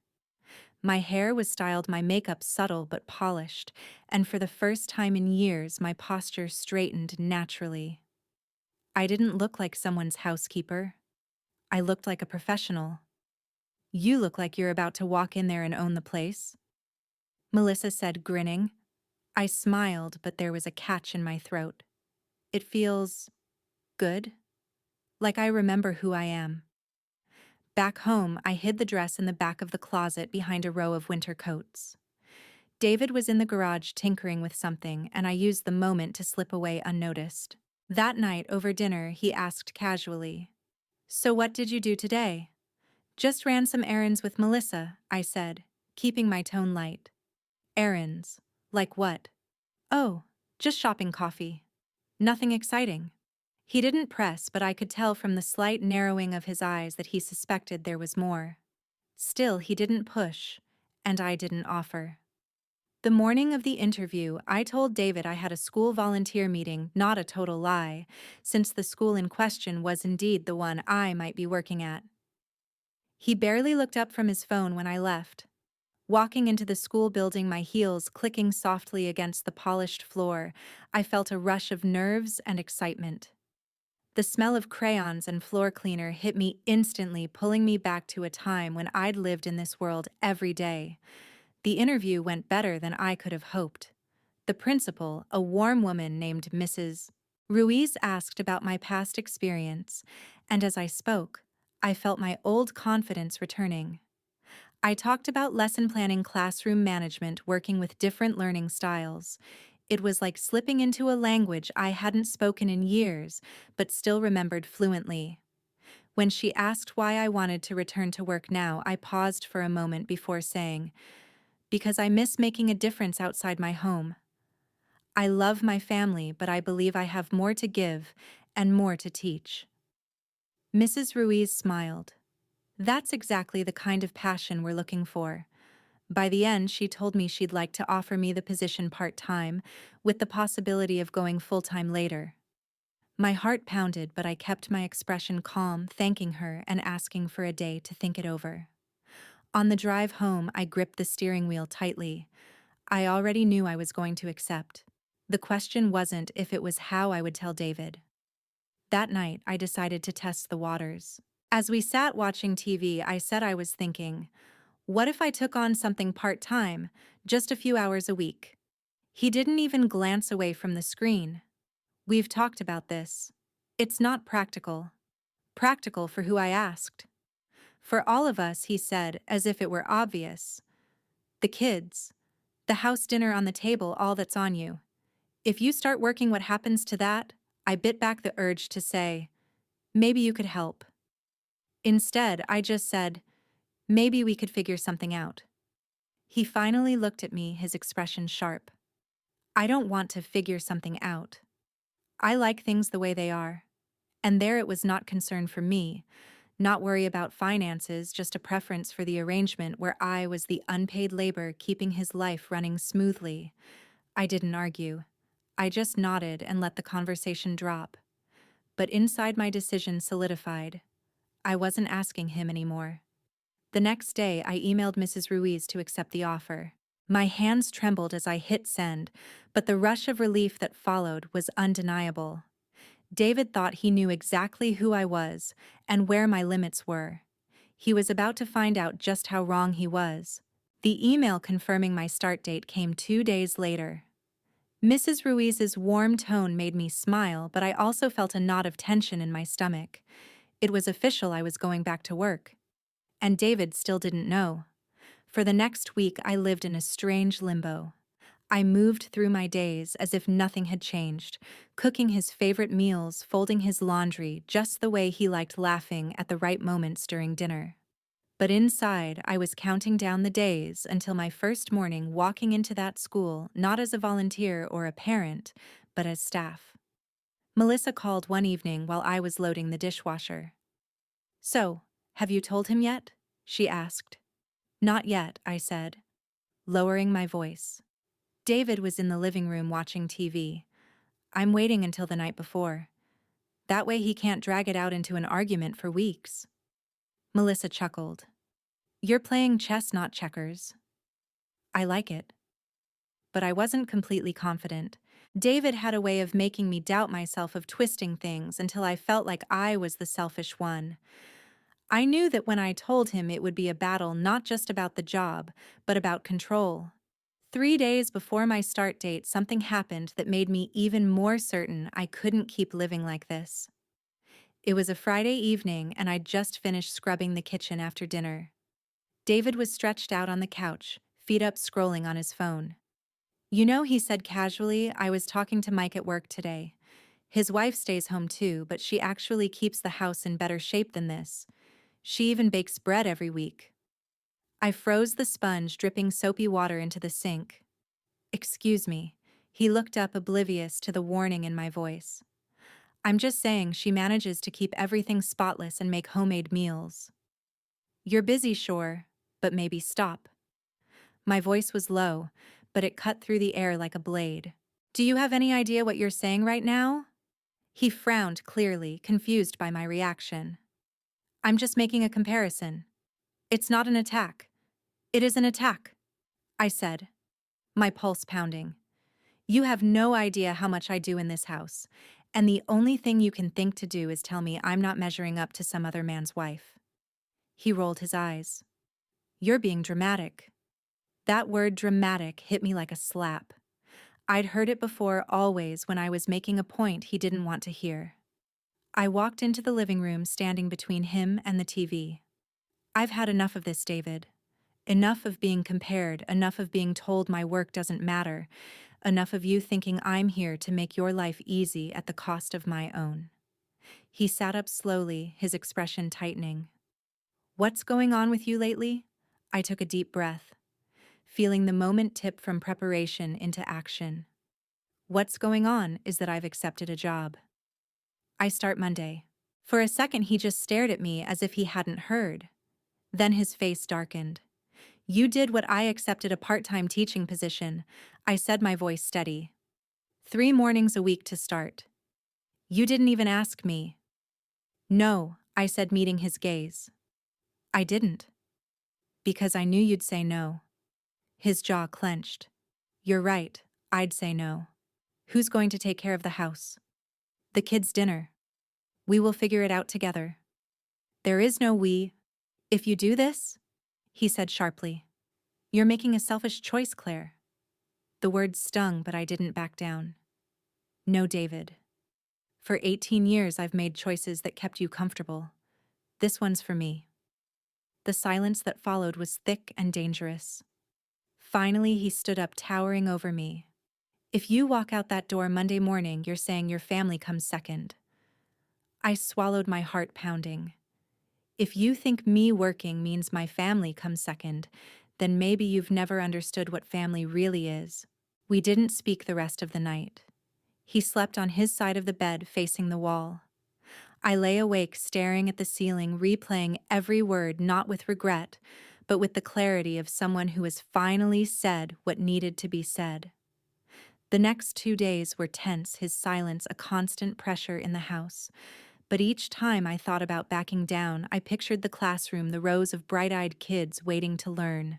My hair was styled, my makeup subtle but polished, and for the first time in years, my posture straightened naturally. I didn't look like someone's housekeeper. I looked like a professional. "You look like you're about to walk in there and own the place," Melissa said, grinning. I smiled, but there was a catch in my throat. "It feels good," like I remember who I am. Back home, I hid the dress in the back of the closet behind a row of winter coats. David was in the garage tinkering with something, and I used the moment to slip away unnoticed. That night, over dinner, he asked casually, "So what did you do today?" "Just ran some errands with Melissa," I said, keeping my tone light. "Errands? Like what?" "Oh, just shopping coffee. Nothing exciting." He didn't press, but I could tell from the slight narrowing of his eyes that he suspected there was more. Still, he didn't push, and I didn't offer. The morning of the interview, I told David I had a school volunteer meeting, not a total lie, since the school in question was indeed the one I might be working at. He barely looked up from his phone when I left. Walking into the school building, my heels clicking softly against the polished floor, I felt a rush of nerves and excitement. The smell of crayons and floor cleaner hit me instantly, pulling me back to a time when I'd lived in this world every day. The interview went better than I could have hoped. The principal, a warm woman named Mrs. Ruiz, asked about my past experience, and as I spoke, I felt my old confidence returning. I talked about lesson planning, classroom management, working with different learning styles. It was like slipping into a language I hadn't spoken in years, but still remembered fluently. When she asked why I wanted to return to work now, I paused for a moment before saying, "Because I miss making a difference outside my home. I love my family, but I believe I have more to give and more to teach." Mrs. Ruiz smiled. "That's exactly the kind of passion we're looking for." By the end, she told me she'd like to offer me the position part-time, with the possibility of going full-time later. My heart pounded, but I kept my expression calm, thanking her and asking for a day to think it over. On the drive home, I gripped the steering wheel tightly. I already knew I was going to accept. The question wasn't if, it was how I would tell David. That night, I decided to test the waters. As we sat watching TV, I said I was thinking, what if I took on something part-time, just a few hours a week? He didn't even glance away from the screen. "We've talked about this. It's not practical." "Practical for who?" I asked. "For all of us," he said, as if it were obvious. "The kids. The house dinner on the table, all that's on you. If you start working, what happens to that?" I bit back the urge to say, "Maybe you could help." Instead, I just said, "Maybe we could figure something out." He finally looked at me, his expression sharp. "I don't want to figure something out. I like things the way they are." And there it was, not concern for me, not worry about finances, just a preference for the arrangement where I was the unpaid labor keeping his life running smoothly. I didn't argue. I just nodded and let the conversation drop. But inside, my decision solidified. I wasn't asking him anymore. The next day, I emailed Mrs. Ruiz to accept the offer. My hands trembled as I hit send, but the rush of relief that followed was undeniable. David thought he knew exactly who I was and where my limits were. He was about to find out just how wrong he was. The email confirming my start date came 2 days later. Mrs. Ruiz's warm tone made me smile, but I also felt a knot of tension in my stomach. It was official, I was going back to work. And David still didn't know. For the next week, I lived in a strange limbo. I moved through my days as if nothing had changed, cooking his favorite meals, folding his laundry just the way he liked, laughing at the right moments during dinner. But inside, I was counting down the days until my first morning walking into that school, not as a volunteer or a parent, but as staff. Melissa called one evening while I was loading the dishwasher. "So, have you told him yet?" she asked. "Not yet," I said, lowering my voice. David was in the living room watching TV. "I'm waiting until the night before. That way he can't drag it out into an argument for weeks." Melissa chuckled. "You're playing chess, not checkers." "I like it." But I wasn't completely confident. David had a way of making me doubt myself, of twisting things until I felt like I was the selfish one. I knew that when I told him, it would be a battle not just about the job, but about control. 3 days before my start date, something happened that made me even more certain I couldn't keep living like this. It was a Friday evening and I'd just finished scrubbing the kitchen after dinner. David was stretched out on the couch, feet up scrolling on his phone. You know, he said casually, I was talking to Mike at work today. His wife stays home too, but she actually keeps the house in better shape than this. She even bakes bread every week. I froze the sponge, dripping soapy water into the sink. Excuse me. He looked up, oblivious to the warning in my voice. I'm just saying she manages to keep everything spotless and make homemade meals. You're busy, sure, but maybe stop. My voice was low, but it cut through the air like a blade. Do you have any idea what you're saying right now? He frowned clearly, confused by my reaction. I'm just making a comparison. It's not an attack. It is an attack, I said, my pulse pounding. You have no idea how much I do in this house, and the only thing you can think to do is tell me I'm not measuring up to some other man's wife. He rolled his eyes. You're being dramatic. That word dramatic hit me like a slap. I'd heard it before always when I was making a point he didn't want to hear. I walked into the living room, standing between him and the TV. I've had enough of this, David. Enough of being compared, enough of being told my work doesn't matter, enough of you thinking I'm here to make your life easy at the cost of my own. He sat up slowly, his expression tightening. What's going on with you lately? I took a deep breath, feeling the moment tip from preparation into action. What's going on is that I've accepted a job. I start Monday. For a second he just stared at me as if he hadn't heard. Then his face darkened. You did what I accepted, a part-time teaching position, I said, my voice steady. 3 mornings a week to start. You didn't even ask me. No, I said, meeting his gaze. I didn't. Because I knew you'd say no. His jaw clenched. You're right, I'd say no. Who's going to take care of the house? The kids' dinner. We will figure it out together. There is no we. If you do this, he said sharply, you're making a selfish choice, Claire. The words stung, but I didn't back down. No, David. For 18 years I've made choices that kept you comfortable. This one's for me. The silence that followed was thick and dangerous. Finally, he stood up, towering over me. If you walk out that door Monday morning, you're saying your family comes second. I swallowed, my heart pounding. If you think me working means my family comes second, then maybe you've never understood what family really is. We didn't speak the rest of the night. He slept on his side of the bed, facing the wall. I lay awake, staring at the ceiling, replaying every word, not with regret, but with the clarity of someone who has finally said what needed to be said. The next 2 days were tense, his silence a constant pressure in the house. But each time I thought about backing down, I pictured the classroom, the rows of bright-eyed kids waiting to learn.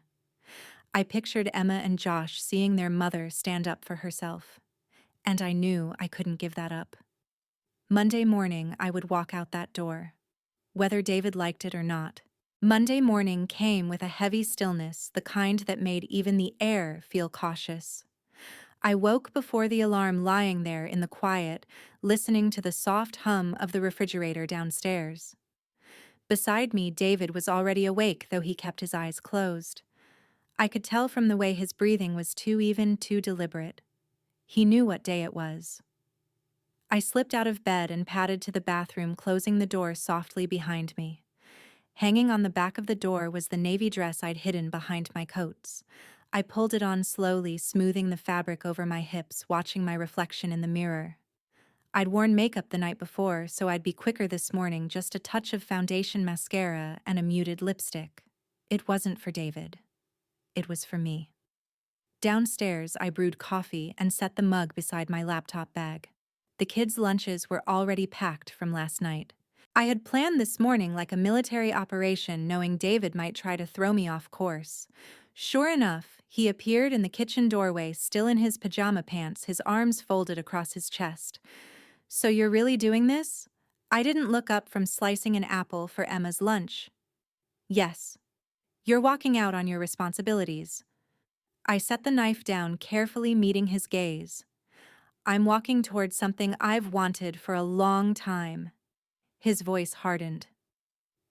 I pictured Emma and Josh seeing their mother stand up for herself. And I knew I couldn't give that up. Monday morning, I would walk out that door, whether David liked it or not. Monday morning came with a heavy stillness, the kind that made even the air feel cautious. I woke before the alarm, lying there in the quiet, listening to the soft hum of the refrigerator downstairs. Beside me, David was already awake, though he kept his eyes closed. I could tell from the way his breathing was too even, too deliberate. He knew what day it was. I slipped out of bed and padded to the bathroom, closing the door softly behind me. Hanging on the back of the door was the navy dress I'd hidden behind my coats. I pulled it on slowly, smoothing the fabric over my hips, watching my reflection in the mirror. I'd worn makeup the night before, so I'd be quicker this morning, just a touch of foundation, mascara, and a muted lipstick. It wasn't for David. It was for me. Downstairs, I brewed coffee and set the mug beside my laptop bag. The kids' lunches were already packed from last night. I had planned this morning like a military operation, knowing David might try to throw me off course. Sure enough, he appeared in the kitchen doorway, still in his pajama pants, his arms folded across his chest. So you're really doing this? I didn't look up from slicing an apple for Emma's lunch. Yes. You're walking out on your responsibilities. I set the knife down, carefully meeting his gaze. I'm walking towards something I've wanted for a long time. His voice hardened.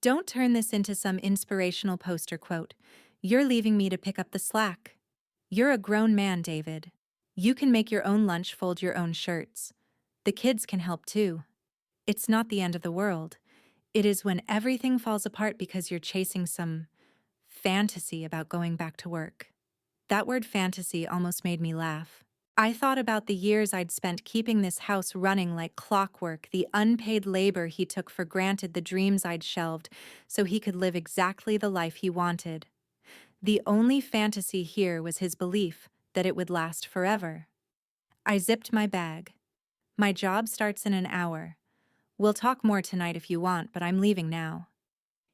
Don't turn this into some inspirational poster quote. You're leaving me to pick up the slack. You're a grown man, David. You can make your own lunch, fold your own shirts. The kids can help too. It's not the end of the world. It is when everything falls apart because you're chasing some fantasy about going back to work. That word fantasy almost made me laugh. I thought about the years I'd spent keeping this house running like clockwork, the unpaid labor he took for granted, the dreams I'd shelved so he could live exactly the life he wanted. The only fantasy here was his belief that it would last forever. I zipped my bag. My job starts in an hour. We'll talk more tonight if you want, but I'm leaving now.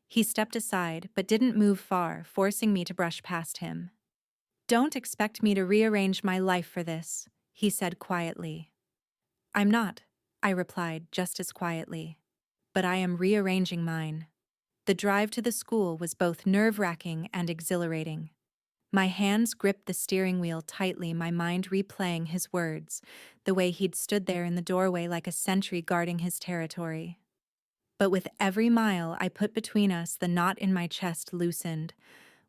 He stepped aside, but didn't move far, forcing me to brush past him. Don't expect me to rearrange my life for this, he said quietly. I'm not, I replied just as quietly. But I am rearranging mine. The drive to the school was both nerve-wracking and exhilarating. My hands gripped the steering wheel tightly, my mind replaying his words, the way he'd stood there in the doorway like a sentry guarding his territory. But with every mile I put between us, the knot in my chest loosened.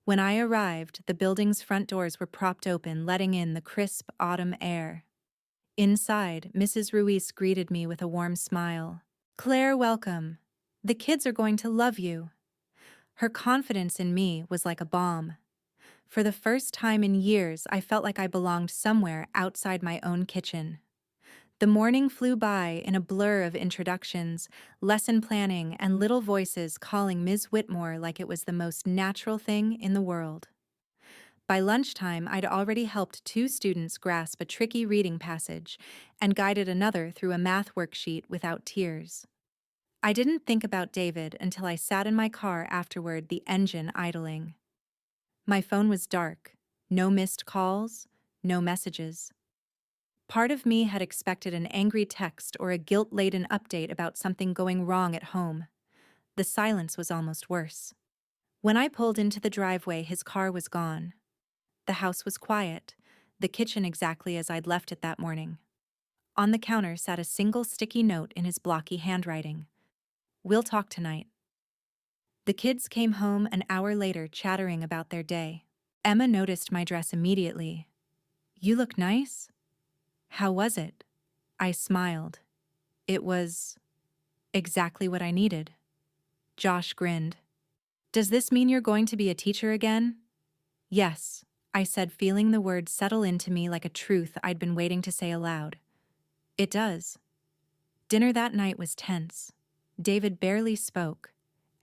When I arrived, the building's front doors were propped open, letting in the crisp autumn air. Inside, Mrs. Ruiz greeted me with a warm smile. Claire, welcome. The kids are going to love you. Her confidence in me was like a bomb. For the first time in years, I felt like I belonged somewhere outside my own kitchen. The morning flew by in a blur of introductions, lesson planning, and little voices calling Ms. Whitmore like it was the most natural thing in the world. By lunchtime, I'd already helped 2 students grasp a tricky reading passage and guided another through a math worksheet without tears. I didn't think about David until I sat in my car afterward, the engine idling. My phone was dark, no missed calls, no messages. Part of me had expected an angry text or a guilt-laden update about something going wrong at home. The silence was almost worse. When I pulled into the driveway, his car was gone. The house was quiet, the kitchen exactly as I'd left it that morning. On the counter sat a single sticky note in his blocky handwriting. We'll talk tonight. The kids came home an hour later, chattering about their day. Emma noticed my dress immediately. You look nice. How was it? I smiled. It was exactly what I needed. Josh grinned. Does this mean you're going to be a teacher again? Yes, I said, feeling the words settle into me like a truth I'd been waiting to say aloud. It does. Dinner that night was tense. David barely spoke,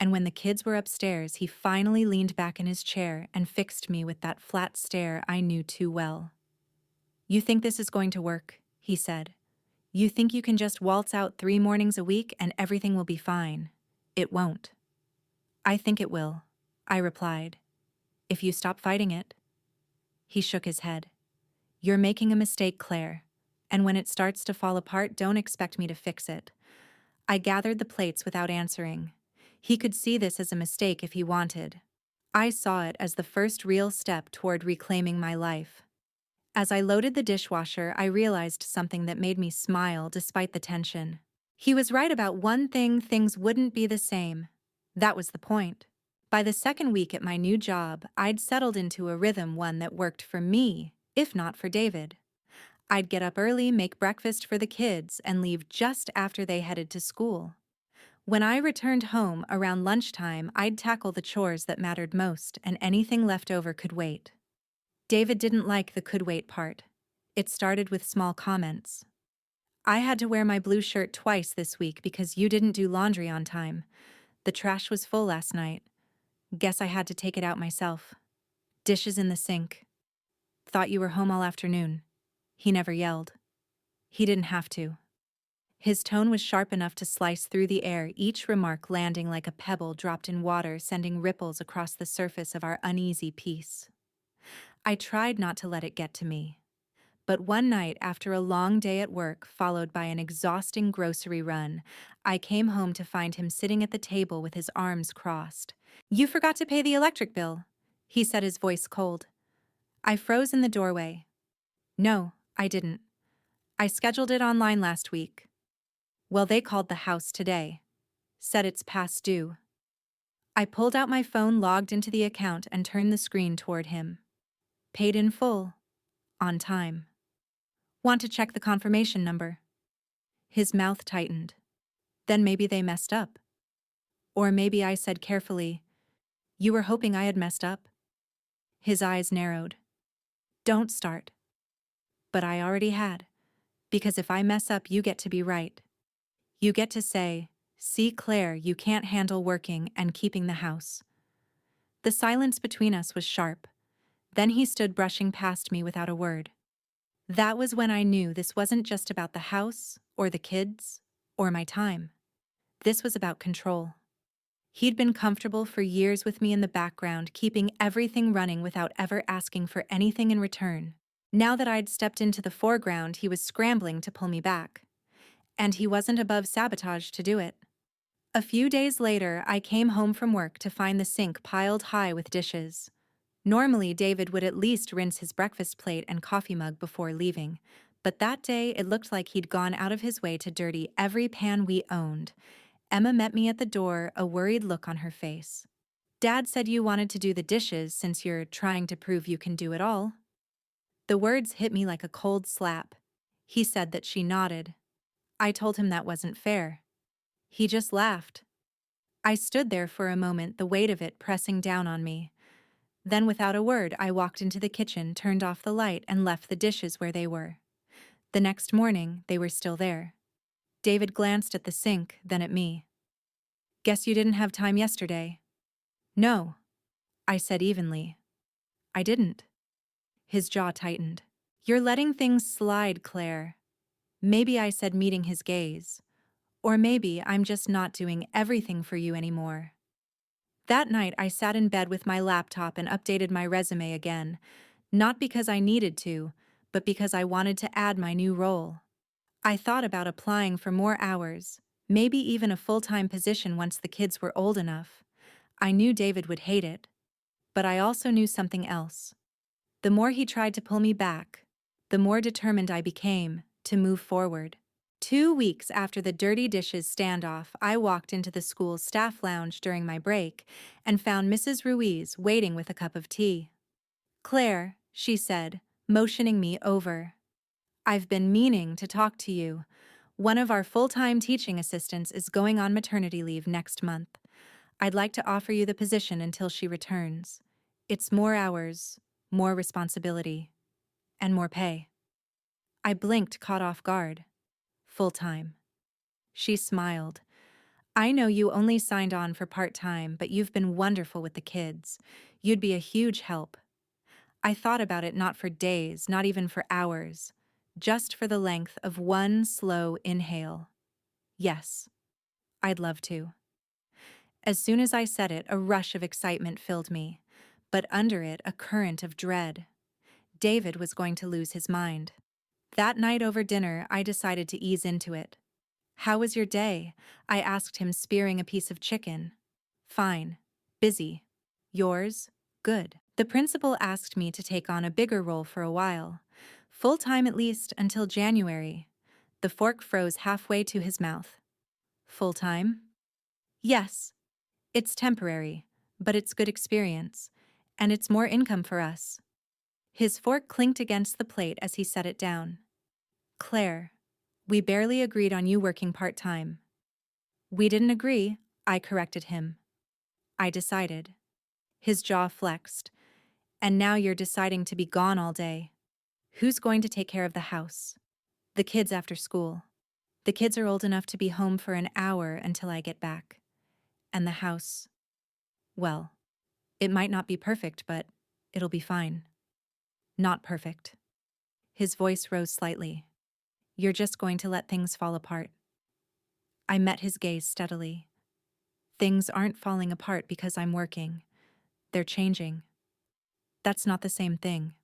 and when the kids were upstairs, he finally leaned back in his chair and fixed me with that flat stare I knew too well. You think this is going to work? He said. You think you can just waltz out 3 mornings a week and everything will be fine? It won't. I think it will, I replied. If you stop fighting it. He shook his head. You're making a mistake, Claire, and when it starts to fall apart, don't expect me to fix it. I gathered the plates without answering. He could see this as a mistake if he wanted. I saw it as the first real step toward reclaiming my life. As I loaded the dishwasher, I realized something that made me smile despite the tension. He was right about one thing: things wouldn't be the same. That was the point. By the second week at my new job, I'd settled into a rhythm, one that worked for me, if not for David. I'd get up early, make breakfast for the kids, and leave just after they headed to school. When I returned home around lunchtime, I'd tackle the chores that mattered most, and anything left over could wait. David didn't like the could wait part. It started with small comments. I had to wear my blue shirt twice this week because you didn't do laundry on time. The trash was full last night. Guess I had to take it out myself. Dishes in the sink. Thought you were home all afternoon. He never yelled. He didn't have to. His tone was sharp enough to slice through the air, each remark landing like a pebble dropped in water, sending ripples across the surface of our uneasy peace. I tried not to let it get to me. But one night, after a long day at work, followed by an exhausting grocery run, I came home to find him sitting at the table with his arms crossed. You forgot to pay the electric bill, he said, his voice cold. I froze in the doorway. No, I didn't. I scheduled it online last week. Well, they called the house today. Said it's past due. I pulled out my phone, logged into the account, and turned the screen toward him. Paid in full. On time. Want to check the confirmation number? His mouth tightened. Then maybe they messed up. Or maybe I said carefully, "You were hoping I had messed up?" His eyes narrowed. Don't start. But I already had. Because if I mess up, you get to be right. You get to say, "See, Claire, you can't handle working and keeping the house." The silence between us was sharp. Then he stood brushing past me without a word. That was when I knew this wasn't just about the house, or the kids, or my time. This was about control. He'd been comfortable for years with me in the background, keeping everything running without ever asking for anything in return. Now that I'd stepped into the foreground, he was scrambling to pull me back. And he wasn't above sabotage to do it. A few days later, I came home from work to find the sink piled high with dishes. Normally, David would at least rinse his breakfast plate and coffee mug before leaving, but that day it looked like he'd gone out of his way to dirty every pan we owned. Emma met me at the door, a worried look on her face. "Dad said you wanted to do the dishes since you're trying to prove you can do it all." The words hit me like a cold slap. He said that. She nodded. I told him that wasn't fair. He just laughed. I stood there for a moment, the weight of it pressing down on me. Then without a word, I walked into the kitchen, turned off the light, and left the dishes where they were. The next morning, they were still there. David glanced at the sink, then at me. "Guess you didn't have time yesterday." "No," I said evenly. "I didn't." His jaw tightened. "You're letting things slide, Claire." Maybe I said, meeting his gaze. Or maybe I'm just not doing everything for you anymore. That night, I sat in bed with my laptop and updated my resume again, not because I needed to, but because I wanted to add my new role. I thought about applying for more hours, maybe even a full-time position once the kids were old enough. I knew David would hate it, but I also knew something else. The more he tried to pull me back, the more determined I became to move forward. 2 weeks after the dirty dishes standoff, I walked into the school's staff lounge during my break and found Mrs. Ruiz waiting with a cup of tea. "Claire," she said, motioning me over. "I've been meaning to talk to you. One of our full-time teaching assistants is going on maternity leave next month. I'd like to offer you the position until she returns. It's more hours, more responsibility, and more pay." I blinked, caught off guard. "Full-time." She smiled. "I know you only signed on for part-time, but you've been wonderful with the kids. You'd be a huge help." I thought about it, not for days, not even for hours, just for the length of one slow inhale. Yes, I'd love to. As soon as I said it, a rush of excitement filled me, but under it, a current of dread. David was going to lose his mind. That night over dinner, I decided to ease into it. "How was your day?" I asked him, spearing a piece of chicken. "Fine. Busy. Yours?" "Good." The principal asked me to take on a bigger role for a while. Full-time at least until January. The fork froze halfway to his mouth. "Full-time?" "Yes. It's temporary, but it's good experience. And it's more income for us." His fork clinked against the plate as he set it down. "Claire, we barely agreed on you working part-time." "We didn't agree," I corrected him. "I decided." His jaw flexed. "And now you're deciding to be gone all day. Who's going to take care of the house? The kids after school. The kids are old enough to be home for an hour until I get back. And the house, well, it might not be perfect, but it'll be fine." "Not perfect." His voice rose slightly. "You're just going to let things fall apart." I met his gaze steadily. "Things aren't falling apart because I'm working. They're changing." "That's not the same thing."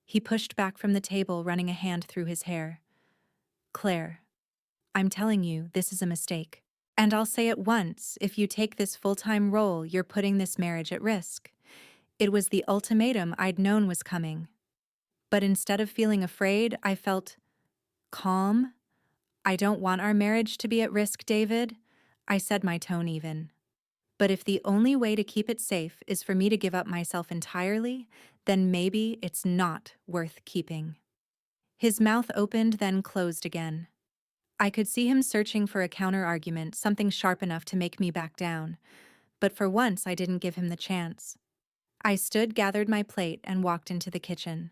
He pushed back from the table, running a hand through his hair. "Claire, I'm telling you, this is a mistake. And I'll say it once, if you take this full-time role, you're putting this marriage at risk." It was the ultimatum I'd known was coming. But instead of feeling afraid, I felt calm. "I don't want our marriage to be at risk, David. I said, my tone even. But if the only way to keep it safe is for me to give up myself entirely, then maybe it's not worth keeping. His mouth opened, then closed again. I could see him searching for a counter-argument, something sharp enough to make me back down. But for once, I didn't give him the chance. I stood, gathered my plate, and walked into the kitchen.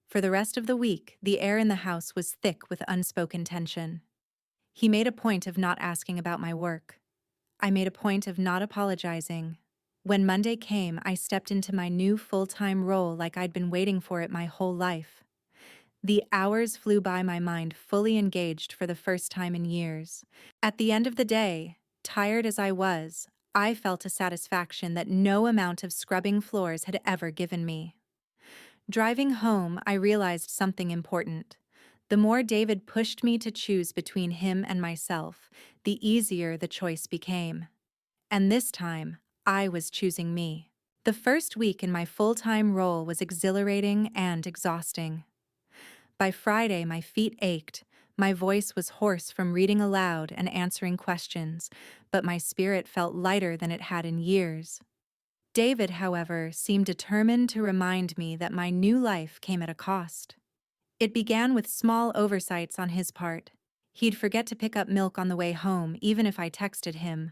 For the rest of the week, the air in the house was thick with unspoken tension. He made a point of not asking about my work. I made a point of not apologizing. When Monday came, I stepped into my new full-time role like I'd been waiting for it my whole life. The hours flew by, my mind fully engaged for the first time in years. At the end of the day, tired as I was, I felt a satisfaction that no amount of scrubbing floors had ever given me. Driving home, I realized something important. The more David pushed me to choose between him and myself, the easier the choice became. And this time, I was choosing me. The first week in my full-time role was exhilarating and exhausting. By Friday, my feet ached, my voice was hoarse from reading aloud and answering questions, but my spirit felt lighter than it had in years. David, however, seemed determined to remind me that my new life came at a cost. It began with small oversights on his part. He'd forget to pick up milk on the way home, even if I texted him.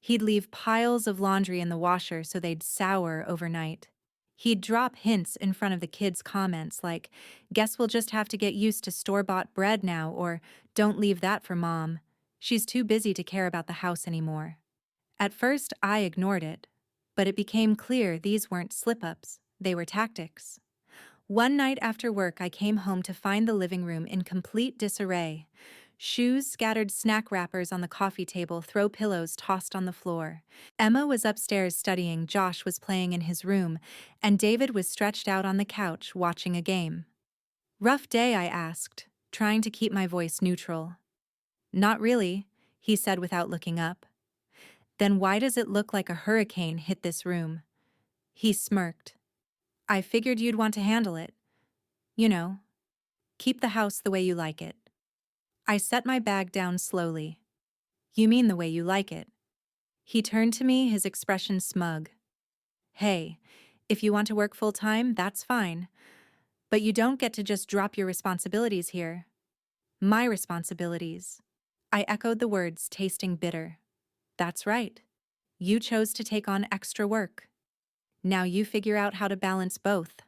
He'd leave piles of laundry in the washer so they'd sour overnight. He'd drop hints in front of the kids' comments like, "Guess we'll just have to get used to store-bought bread now," or "Don't leave that for Mom. She's too busy to care about the house anymore." At first, I ignored it, but it became clear these weren't slip-ups, they were tactics. One night after work, I came home to find the living room in complete disarray. Shoes scattered, snack wrappers on the coffee table, throw pillows tossed on the floor. Emma was upstairs studying, Josh was playing in his room, and David was stretched out on the couch watching a game. "Rough day?" I asked, trying to keep my voice neutral. "Not really," he said without looking up. "Then why does it look like a hurricane hit this room?" He smirked. "I figured you'd want to handle it. You know, keep the house the way you like it." I set my bag down slowly. "You mean the way you like it?" He turned to me, his expression smug. "Hey, if you want to work full-time, that's fine. But you don't get to just drop your responsibilities here." "My responsibilities." I echoed the words, tasting bitter. "That's right. You chose to take on extra work. Now you figure out how to balance both."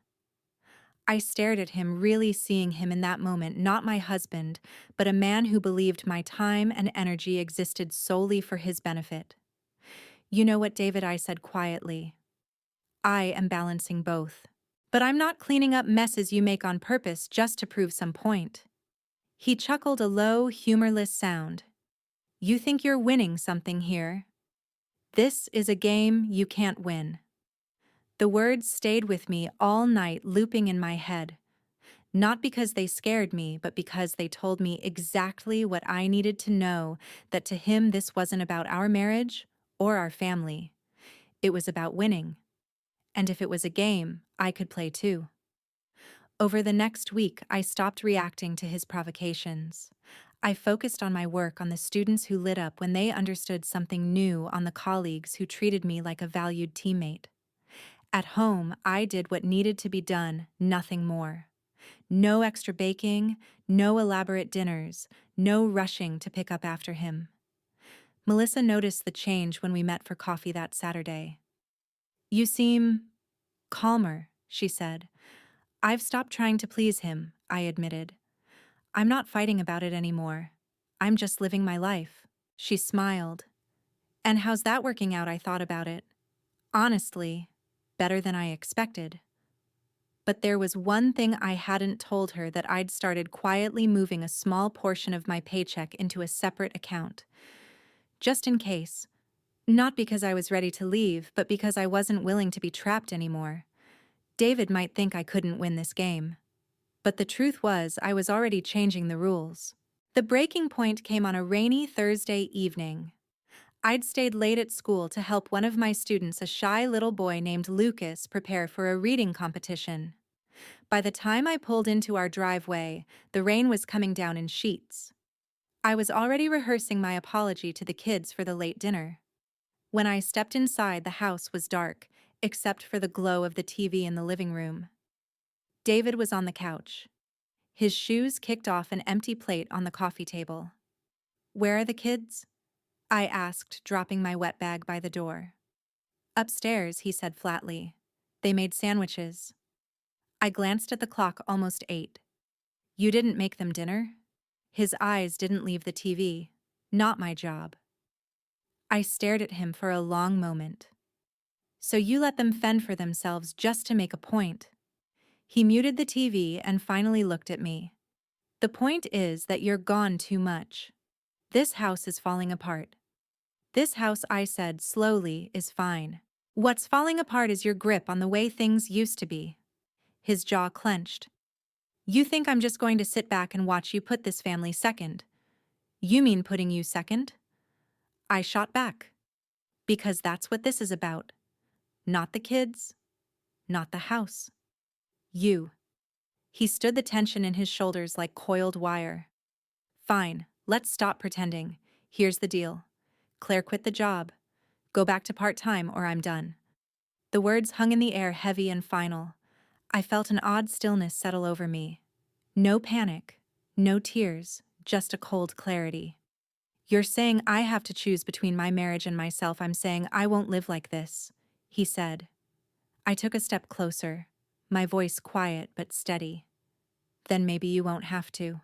I stared at him, really seeing him in that moment, not my husband, but a man who believed my time and energy existed solely for his benefit. "You know what, David," I said quietly. "I am balancing both. But I'm not cleaning up messes you make on purpose just to prove some point." He chuckled, a low, humorless sound. "You think you're winning something here? This is a game you can't win." The words stayed with me all night, looping in my head. Not because they scared me, but because they told me exactly what I needed to know, that to him this wasn't about our marriage or our family. It was about winning. And if it was a game, I could play too. Over the next week, I stopped reacting to his provocations. I focused on my work, on the students who lit up when they understood something new, on the colleagues who treated me like a valued teammate. At home, I did what needed to be done, nothing more. No extra baking, no elaborate dinners, no rushing to pick up after him. Melissa noticed the change when we met for coffee that Saturday. "You seem calmer," she said. "I've stopped trying to please him," I admitted. "I'm not fighting about it anymore. I'm just living my life." She smiled. "And how's that working out?" I thought about it. "Honestly, better than I expected." But there was one thing I hadn't told her, that I'd started quietly moving a small portion of my paycheck into a separate account. Just in case. Not because I was ready to leave, but because I wasn't willing to be trapped anymore. David might think I couldn't win this game. But the truth was, I was already changing the rules. The breaking point came on a rainy Thursday evening. I'd stayed late at school to help one of my students, a shy little boy named Lucas, prepare for a reading competition. By the time I pulled into our driveway, the rain was coming down in sheets. I was already rehearsing my apology to the kids for the late dinner. When I stepped inside, the house was dark, except for the glow of the TV in the living room. David was on the couch. His shoes kicked off an empty plate on the coffee table. "Where are the kids?" I asked, dropping my wet bag by the door. "Upstairs," he said flatly. "They made sandwiches." I glanced at the clock, almost 8. "You didn't make them dinner?" His eyes didn't leave the TV. "Not my job." I stared at him for a long moment. "So you let them fend for themselves just to make a point?" He muted the TV and finally looked at me. "The point is that you're gone too much. This house is falling apart." "This house," I said slowly, "is fine. What's falling apart is your grip on the way things used to be." His jaw clenched. "You think I'm just going to sit back and watch you put this family second?" "You mean putting you second?" I shot back. "Because that's what this is about. Not the kids, not the house. You." He stood, the tension in his shoulders like coiled wire. "Fine, let's stop pretending. Here's the deal. Claire quit the job. Go back to part-time or I'm done." The words hung in the air, heavy and final. I felt an odd stillness settle over me. No panic, no tears, just a cold clarity. "You're saying I have to choose between my marriage and myself. I'm saying I won't live like this," he said. I took a step closer, my voice quiet but steady. "Then maybe you won't have to."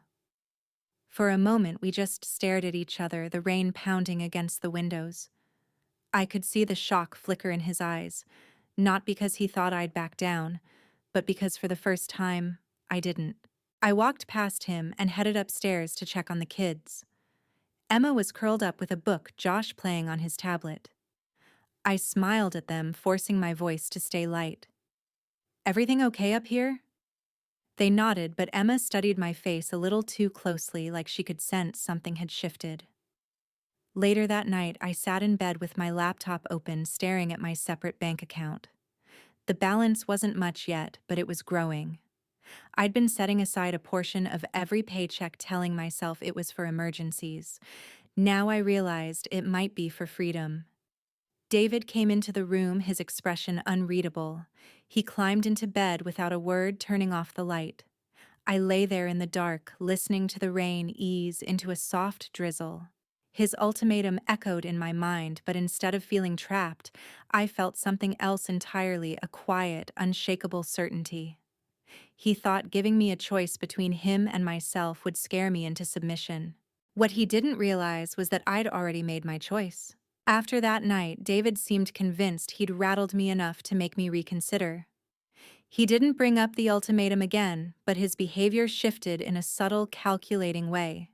For a moment we just stared at each other, the rain pounding against the windows. I could see the shock flicker in his eyes, not because he thought I'd back down, but because for the first time, I didn't. I walked past him and headed upstairs to check on the kids. Emma was curled up with a book, Josh playing on his tablet. I smiled at them, forcing my voice to stay light. "Everything okay up here?" They nodded, but Emma studied my face a little too closely, like she could sense something had shifted. Later that night, I sat in bed with my laptop open, staring at my separate bank account. The balance wasn't much yet, but it was growing. I'd been setting aside a portion of every paycheck, telling myself it was for emergencies. Now I realized it might be for freedom. David came into the room, his expression unreadable. He climbed into bed without a word, turning off the light. I lay there in the dark, listening to the rain ease into a soft drizzle. His ultimatum echoed in my mind, but instead of feeling trapped, I felt something else entirely, a quiet, unshakable certainty. He thought giving me a choice between him and myself would scare me into submission. What he didn't realize was that I'd already made my choice. After that night, David seemed convinced he'd rattled me enough to make me reconsider. He didn't bring up the ultimatum again, but his behavior shifted in a subtle, calculating way.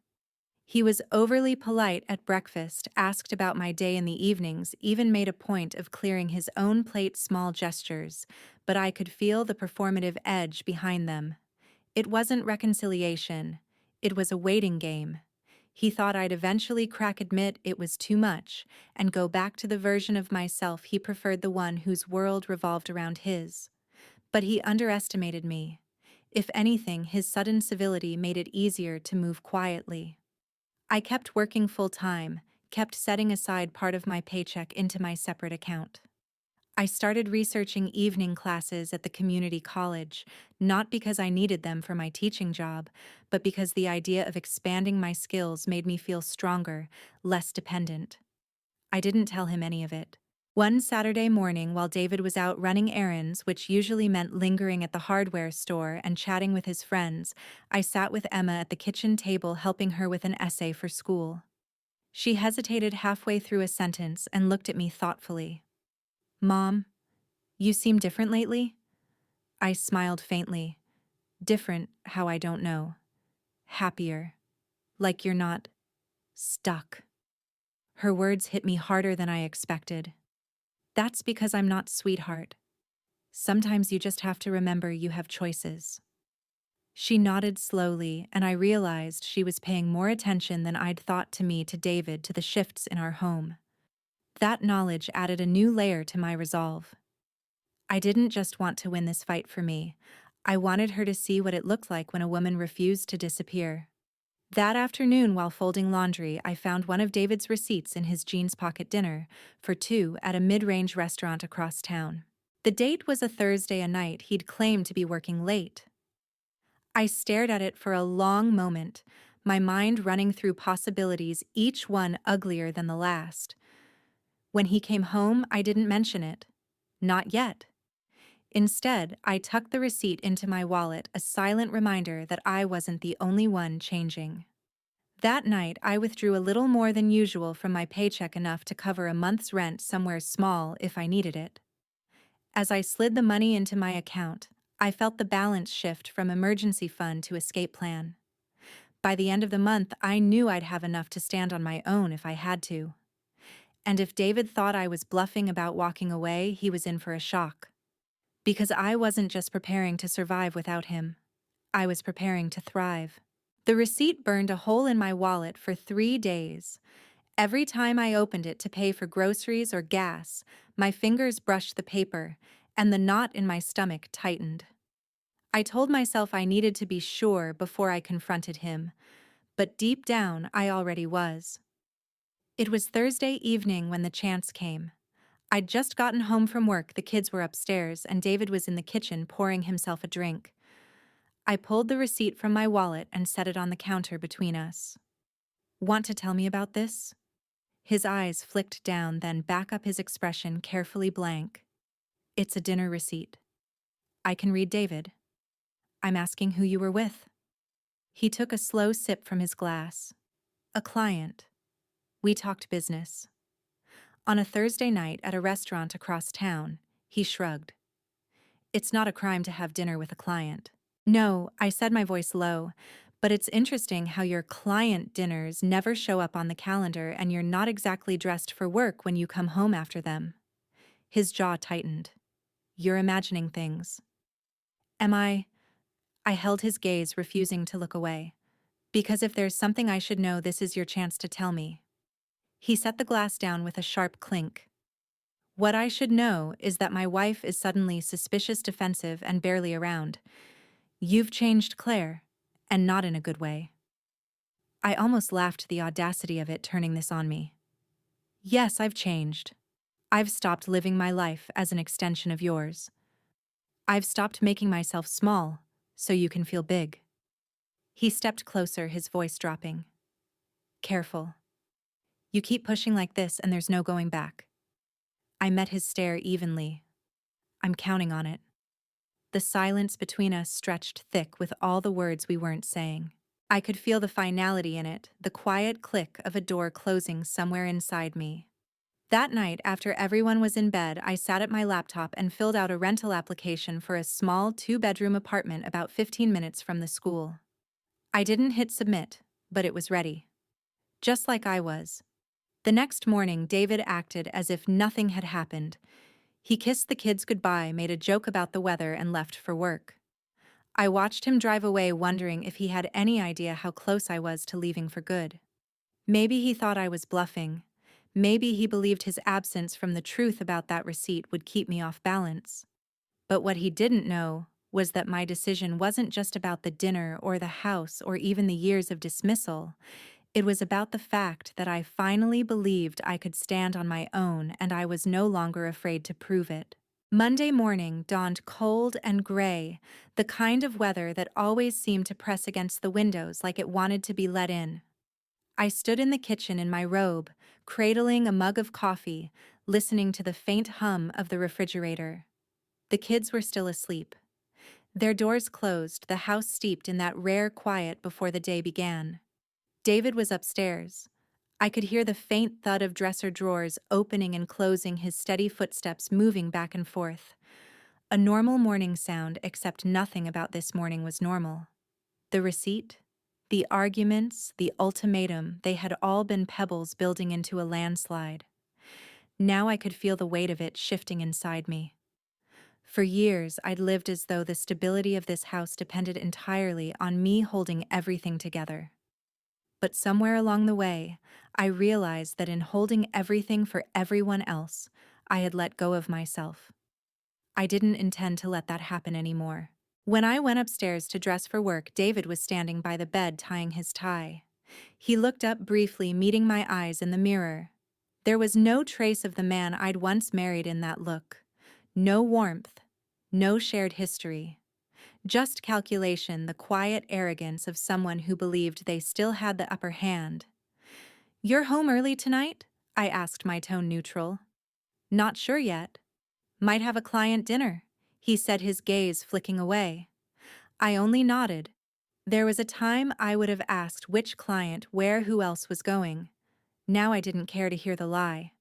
He was overly polite at breakfast, asked about my day in the evenings, even made a point of clearing his own plate, small gestures, but I could feel the performative edge behind them. It wasn't reconciliation. It was a waiting game. He thought I'd eventually crack, admit it was too much, and go back to the version of myself he preferred, the one whose world revolved around his. But he underestimated me. If anything, his sudden civility made it easier to move quietly. I kept working full-time, kept setting aside part of my paycheck into my separate account. I started researching evening classes at the community college, not because I needed them for my teaching job, but because the idea of expanding my skills made me feel stronger, less dependent. I didn't tell him any of it. One Saturday morning, while David was out running errands, which usually meant lingering at the hardware store and chatting with his friends, I sat with Emma at the kitchen table, helping her with an essay for school. She hesitated halfway through a sentence and looked at me thoughtfully. "Mom, you seem different lately?" I smiled faintly. "Different, how, I don't know. Happier. Like you're not stuck." Her words hit me harder than I expected. "That's because I'm not, sweetheart. Sometimes you just have to remember you have choices." She nodded slowly, and I realized she was paying more attention than I'd thought to me, to David, to the shifts in our home. That knowledge added a new layer to my resolve. I didn't just want to win this fight for me. I wanted her to see what it looked like when a woman refused to disappear. That afternoon, while folding laundry, I found one of David's receipts in his jeans pocket dinner for two at a mid-range restaurant across town. The date was a Thursday night he'd claimed to be working late. I stared at it for a long moment, my mind running through possibilities, each one uglier than the last. When he came home, I didn't mention it. Not yet. Instead, I tucked the receipt into my wallet, a silent reminder that I wasn't the only one changing. That night, I withdrew a little more than usual from my paycheck, enough to cover a month's rent somewhere small if I needed it. As I slid the money into my account, I felt the balance shift from emergency fund to escape plan. By the end of the month, I knew I'd have enough to stand on my own if I had to. And if David thought I was bluffing about walking away, he was in for a shock. Because I wasn't just preparing to survive without him. I was preparing to thrive. The receipt burned a hole in my wallet for 3 days. Every time I opened it to pay for groceries or gas, my fingers brushed the paper, and the knot in my stomach tightened. I told myself I needed to be sure before I confronted him, but deep down I already was. It was Thursday evening when the chance came. I'd just gotten home from work, the kids were upstairs, and David was in the kitchen pouring himself a drink. I pulled the receipt from my wallet and set it on the counter between us. "Want to tell me about this?" His eyes flicked down, then back up, his expression carefully blank. "It's a dinner receipt." "I can read, David." "I'm asking who you were with." He took a slow sip from his glass. "A client. We talked business." On a Thursday night at a restaurant across town, he shrugged. "It's not a crime to have dinner with a client." "No," I said, my voice low, "but it's interesting how your client dinners never show up on the calendar and you're not exactly dressed for work when you come home after them." His jaw tightened. "You're imagining things." "Am I?" I held his gaze, refusing to look away. "Because if there's something I should know, this is your chance to tell me." He set the glass down with a sharp clink. "What I should know is that my wife is suddenly suspicious, defensive, and barely around. You've changed, Claire, and not in a good way." I almost laughed, the audacity of it turning this on me. "Yes, I've changed. I've stopped living my life as an extension of yours. I've stopped making myself small so you can feel big." He stepped closer, his voice dropping. "Careful. You keep pushing like this and there's no going back." I met his stare evenly. "I'm counting on it." The silence between us stretched thick with all the words we weren't saying. I could feel the finality in it, the quiet click of a door closing somewhere inside me. That night, after everyone was in bed, I sat at my laptop and filled out a rental application for a small 2-bedroom apartment about 15 minutes from the school. I didn't hit submit, but it was ready. Just like I was. The next morning, David acted as if nothing had happened. He kissed the kids goodbye, made a joke about the weather, and left for work. I watched him drive away, wondering if he had any idea how close I was to leaving for good. Maybe he thought I was bluffing. Maybe he believed his absence from the truth about that receipt would keep me off balance. But what he didn't know was that my decision wasn't just about the dinner or the house or even the years of dismissal. It was about the fact that I finally believed I could stand on my own, and I was no longer afraid to prove it. Monday morning dawned cold and gray, the kind of weather that always seemed to press against the windows like it wanted to be let in. I stood in the kitchen in my robe, cradling a mug of coffee, listening to the faint hum of the refrigerator. The kids were still asleep. Their doors closed, the house steeped in that rare quiet before the day began. David was upstairs. I could hear the faint thud of dresser drawers opening and closing, his steady footsteps moving back and forth. A normal morning sound, except nothing about this morning was normal. The receipt, the arguments, the ultimatum, they had all been pebbles building into a landslide. Now I could feel the weight of it shifting inside me. For years, I'd lived as though the stability of this house depended entirely on me holding everything together. But somewhere along the way, I realized that in holding everything for everyone else, I had let go of myself. I didn't intend to let that happen anymore. When I went upstairs to dress for work, David was standing by the bed tying his tie. He looked up briefly, meeting my eyes in the mirror. There was no trace of the man I'd once married in that look. No warmth. No shared history. Just calculation, the quiet arrogance of someone who believed they still had the upper hand. "You're home early tonight?" I asked, my tone neutral. "Not sure yet. Might have a client dinner," he said, his gaze flicking away. I only nodded. There was a time I would have asked which client, where, who else was going. Now I didn't care to hear the lie.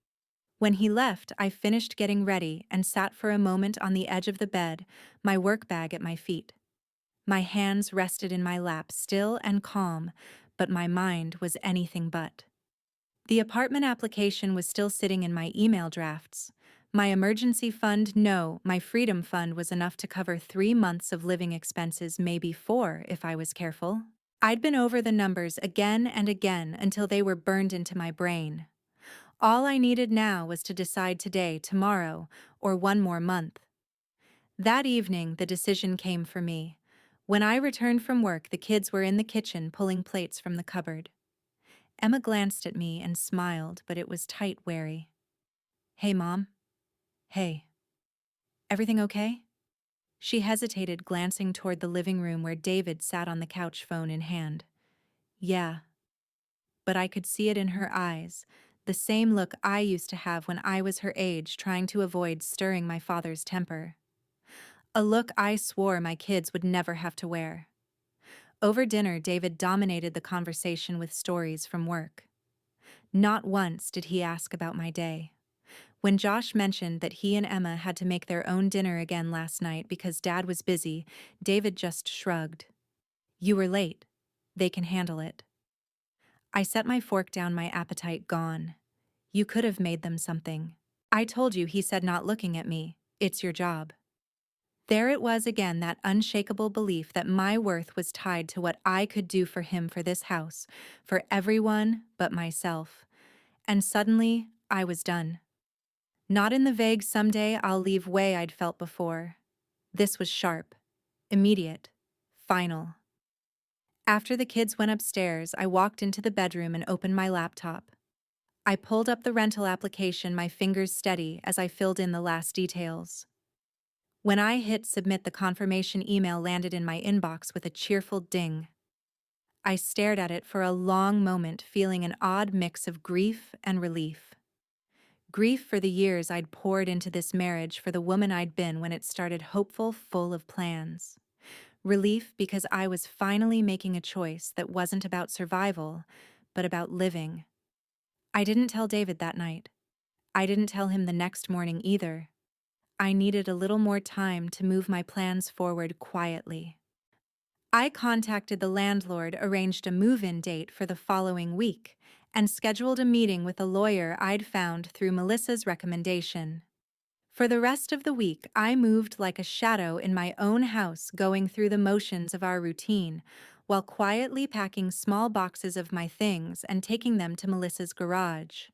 When he left, I finished getting ready and sat for a moment on the edge of the bed, my work bag at my feet. My hands rested in my lap, still and calm, but my mind was anything but. The apartment application was still sitting in my email drafts. My emergency fund, no, my freedom fund was enough to cover 3 months of living expenses, maybe 4 if I was careful. I'd been over the numbers again and again until they were burned into my brain. All I needed now was to decide today, tomorrow, or 1 more month. That evening, the decision came for me. When I returned from work, the kids were in the kitchen pulling plates from the cupboard. Emma glanced at me and smiled, but it was tight, wary. "Hey, Mom." "Hey. Everything okay?" She hesitated, glancing toward the living room where David sat on the couch, phone in hand. "Yeah." But I could see it in her eyes, the same look I used to have when I was her age, trying to avoid stirring my father's temper. A look I swore my kids would never have to wear. Over dinner, David dominated the conversation with stories from work. Not once did he ask about my day. When Josh mentioned that he and Emma had to make their own dinner again last night because Dad was busy, David just shrugged. "You were late. They can handle it." I set my fork down, my appetite gone. "You could have made them something." "I told you," he said, not looking at me. "It's your job." There it was again, that unshakable belief that my worth was tied to what I could do for him, for this house, for everyone but myself. And suddenly, I was done. Not in the vague "someday I'll leave" way I'd felt before. This was sharp, immediate, final. After the kids went upstairs, I walked into the bedroom and opened my laptop. I pulled up the rental application, my fingers steady as I filled in the last details. When I hit submit, the confirmation email landed in my inbox with a cheerful ding. I stared at it for a long moment, feeling an odd mix of grief and relief. Grief for the years I'd poured into this marriage, for the woman I'd been when it started, hopeful, full of plans. Relief because I was finally making a choice that wasn't about survival, but about living. I didn't tell David that night. I didn't tell him the next morning either. I needed a little more time to move my plans forward quietly. I contacted the landlord, arranged a move-in date for the following week, and scheduled a meeting with a lawyer I'd found through Melissa's recommendation. For the rest of the week, I moved like a shadow in my own house, going through the motions of our routine, while quietly packing small boxes of my things and taking them to Melissa's garage.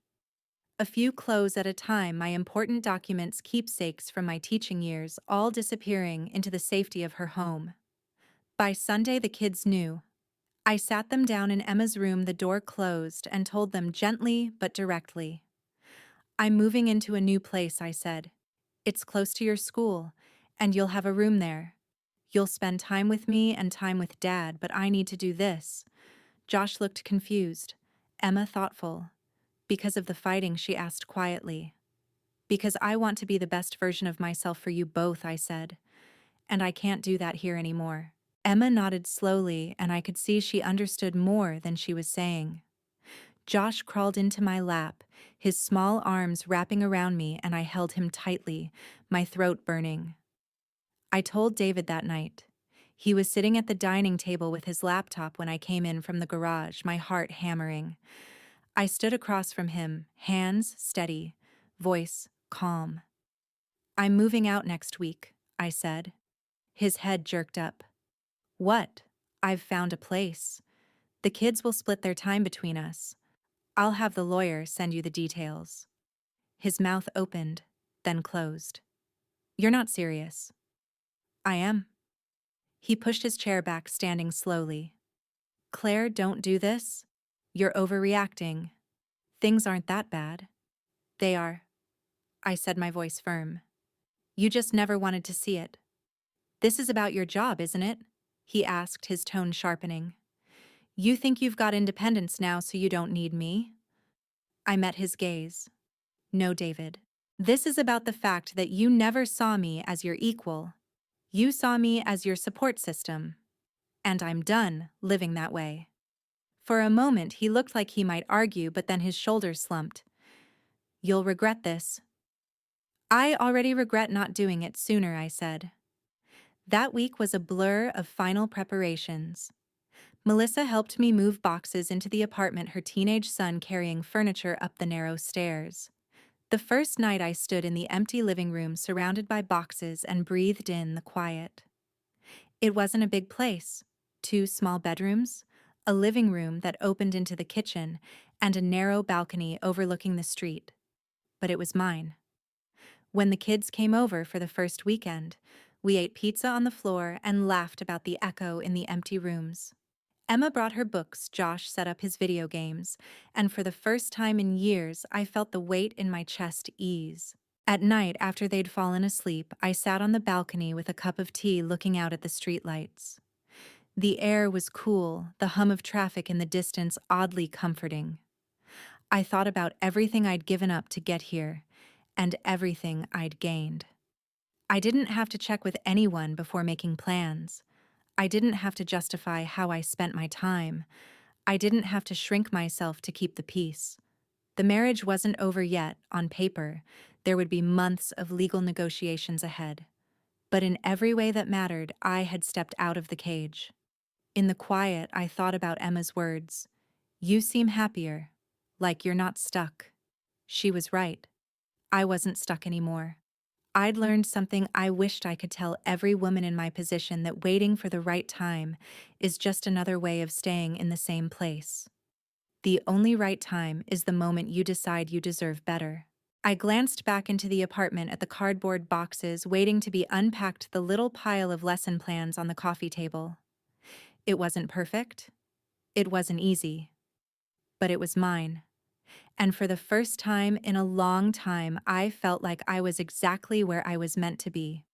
A few clothes at a time, my important documents, keepsakes from my teaching years, all disappearing into the safety of her home. By Sunday, the kids knew. I sat them down in Emma's room, the door closed, and told them gently but directly. "I'm moving into a new place," I said. "It's close to your school, and you'll have a room there. You'll spend time with me and time with Dad, but I need to do this." Josh looked confused. Emma thoughtful. "Because of the fighting?" she asked quietly. "Because I want to be the best version of myself for you both," I said. "And I can't do that here anymore." Emma nodded slowly, and I could see she understood more than she was saying. Josh crawled into my lap, his small arms wrapping around me, and I held him tightly, my throat burning. I told David that night. He was sitting at the dining table with his laptop when I came in from the garage, my heart hammering. I stood across from him, hands steady, voice calm. "I'm moving out next week," I said. His head jerked up. "What?" "I've found a place. The kids will split their time between us. I'll have the lawyer send you the details." His mouth opened, then closed. "You're not serious." "I am." He pushed his chair back, standing slowly. Claire, don't do this. You're overreacting. Things aren't that bad. They are, I said, my voice firm. You just never wanted to see it. This is about your job, isn't it? He asked, his tone sharpening. You think you've got independence now, so you don't need me? I met his gaze. No, David. This is about the fact that you never saw me as your equal. You saw me as your support system. And I'm done living that way. For a moment, he looked like he might argue, but then his shoulders slumped. You'll regret this. I already regret not doing it sooner, I said. That week was a blur of final preparations. Melissa helped me move boxes into the apartment, her teenage son carrying furniture up the narrow stairs. The first night I stood in the empty living room surrounded by boxes and breathed in the quiet. It wasn't a big place. 2 small bedrooms, a living room that opened into the kitchen, and a narrow balcony overlooking the street. But it was mine. When the kids came over for the first weekend, we ate pizza on the floor and laughed about the echo in the empty rooms. Emma brought her books, Josh set up his video games, and for the first time in years, I felt the weight in my chest ease. At night, after they'd fallen asleep, I sat on the balcony with a cup of tea looking out at the streetlights. The air was cool, the hum of traffic in the distance oddly comforting. I thought about everything I'd given up to get here, and everything I'd gained. I didn't have to check with anyone before making plans. I didn't have to justify how I spent my time. I didn't have to shrink myself to keep the peace. The marriage wasn't over yet, on paper. There would be months of legal negotiations ahead. But in every way that mattered, I had stepped out of the cage. In the quiet, I thought about Emma's words. You seem happier, like you're not stuck. She was right. I wasn't stuck anymore. I'd learned something I wished I could tell every woman in my position, that waiting for the right time is just another way of staying in the same place. The only right time is the moment you decide you deserve better. I glanced back into the apartment at the cardboard boxes waiting to be unpacked, the little pile of lesson plans on the coffee table. It wasn't perfect. It wasn't easy. But it was mine. And for the first time in a long time, I felt like I was exactly where I was meant to be.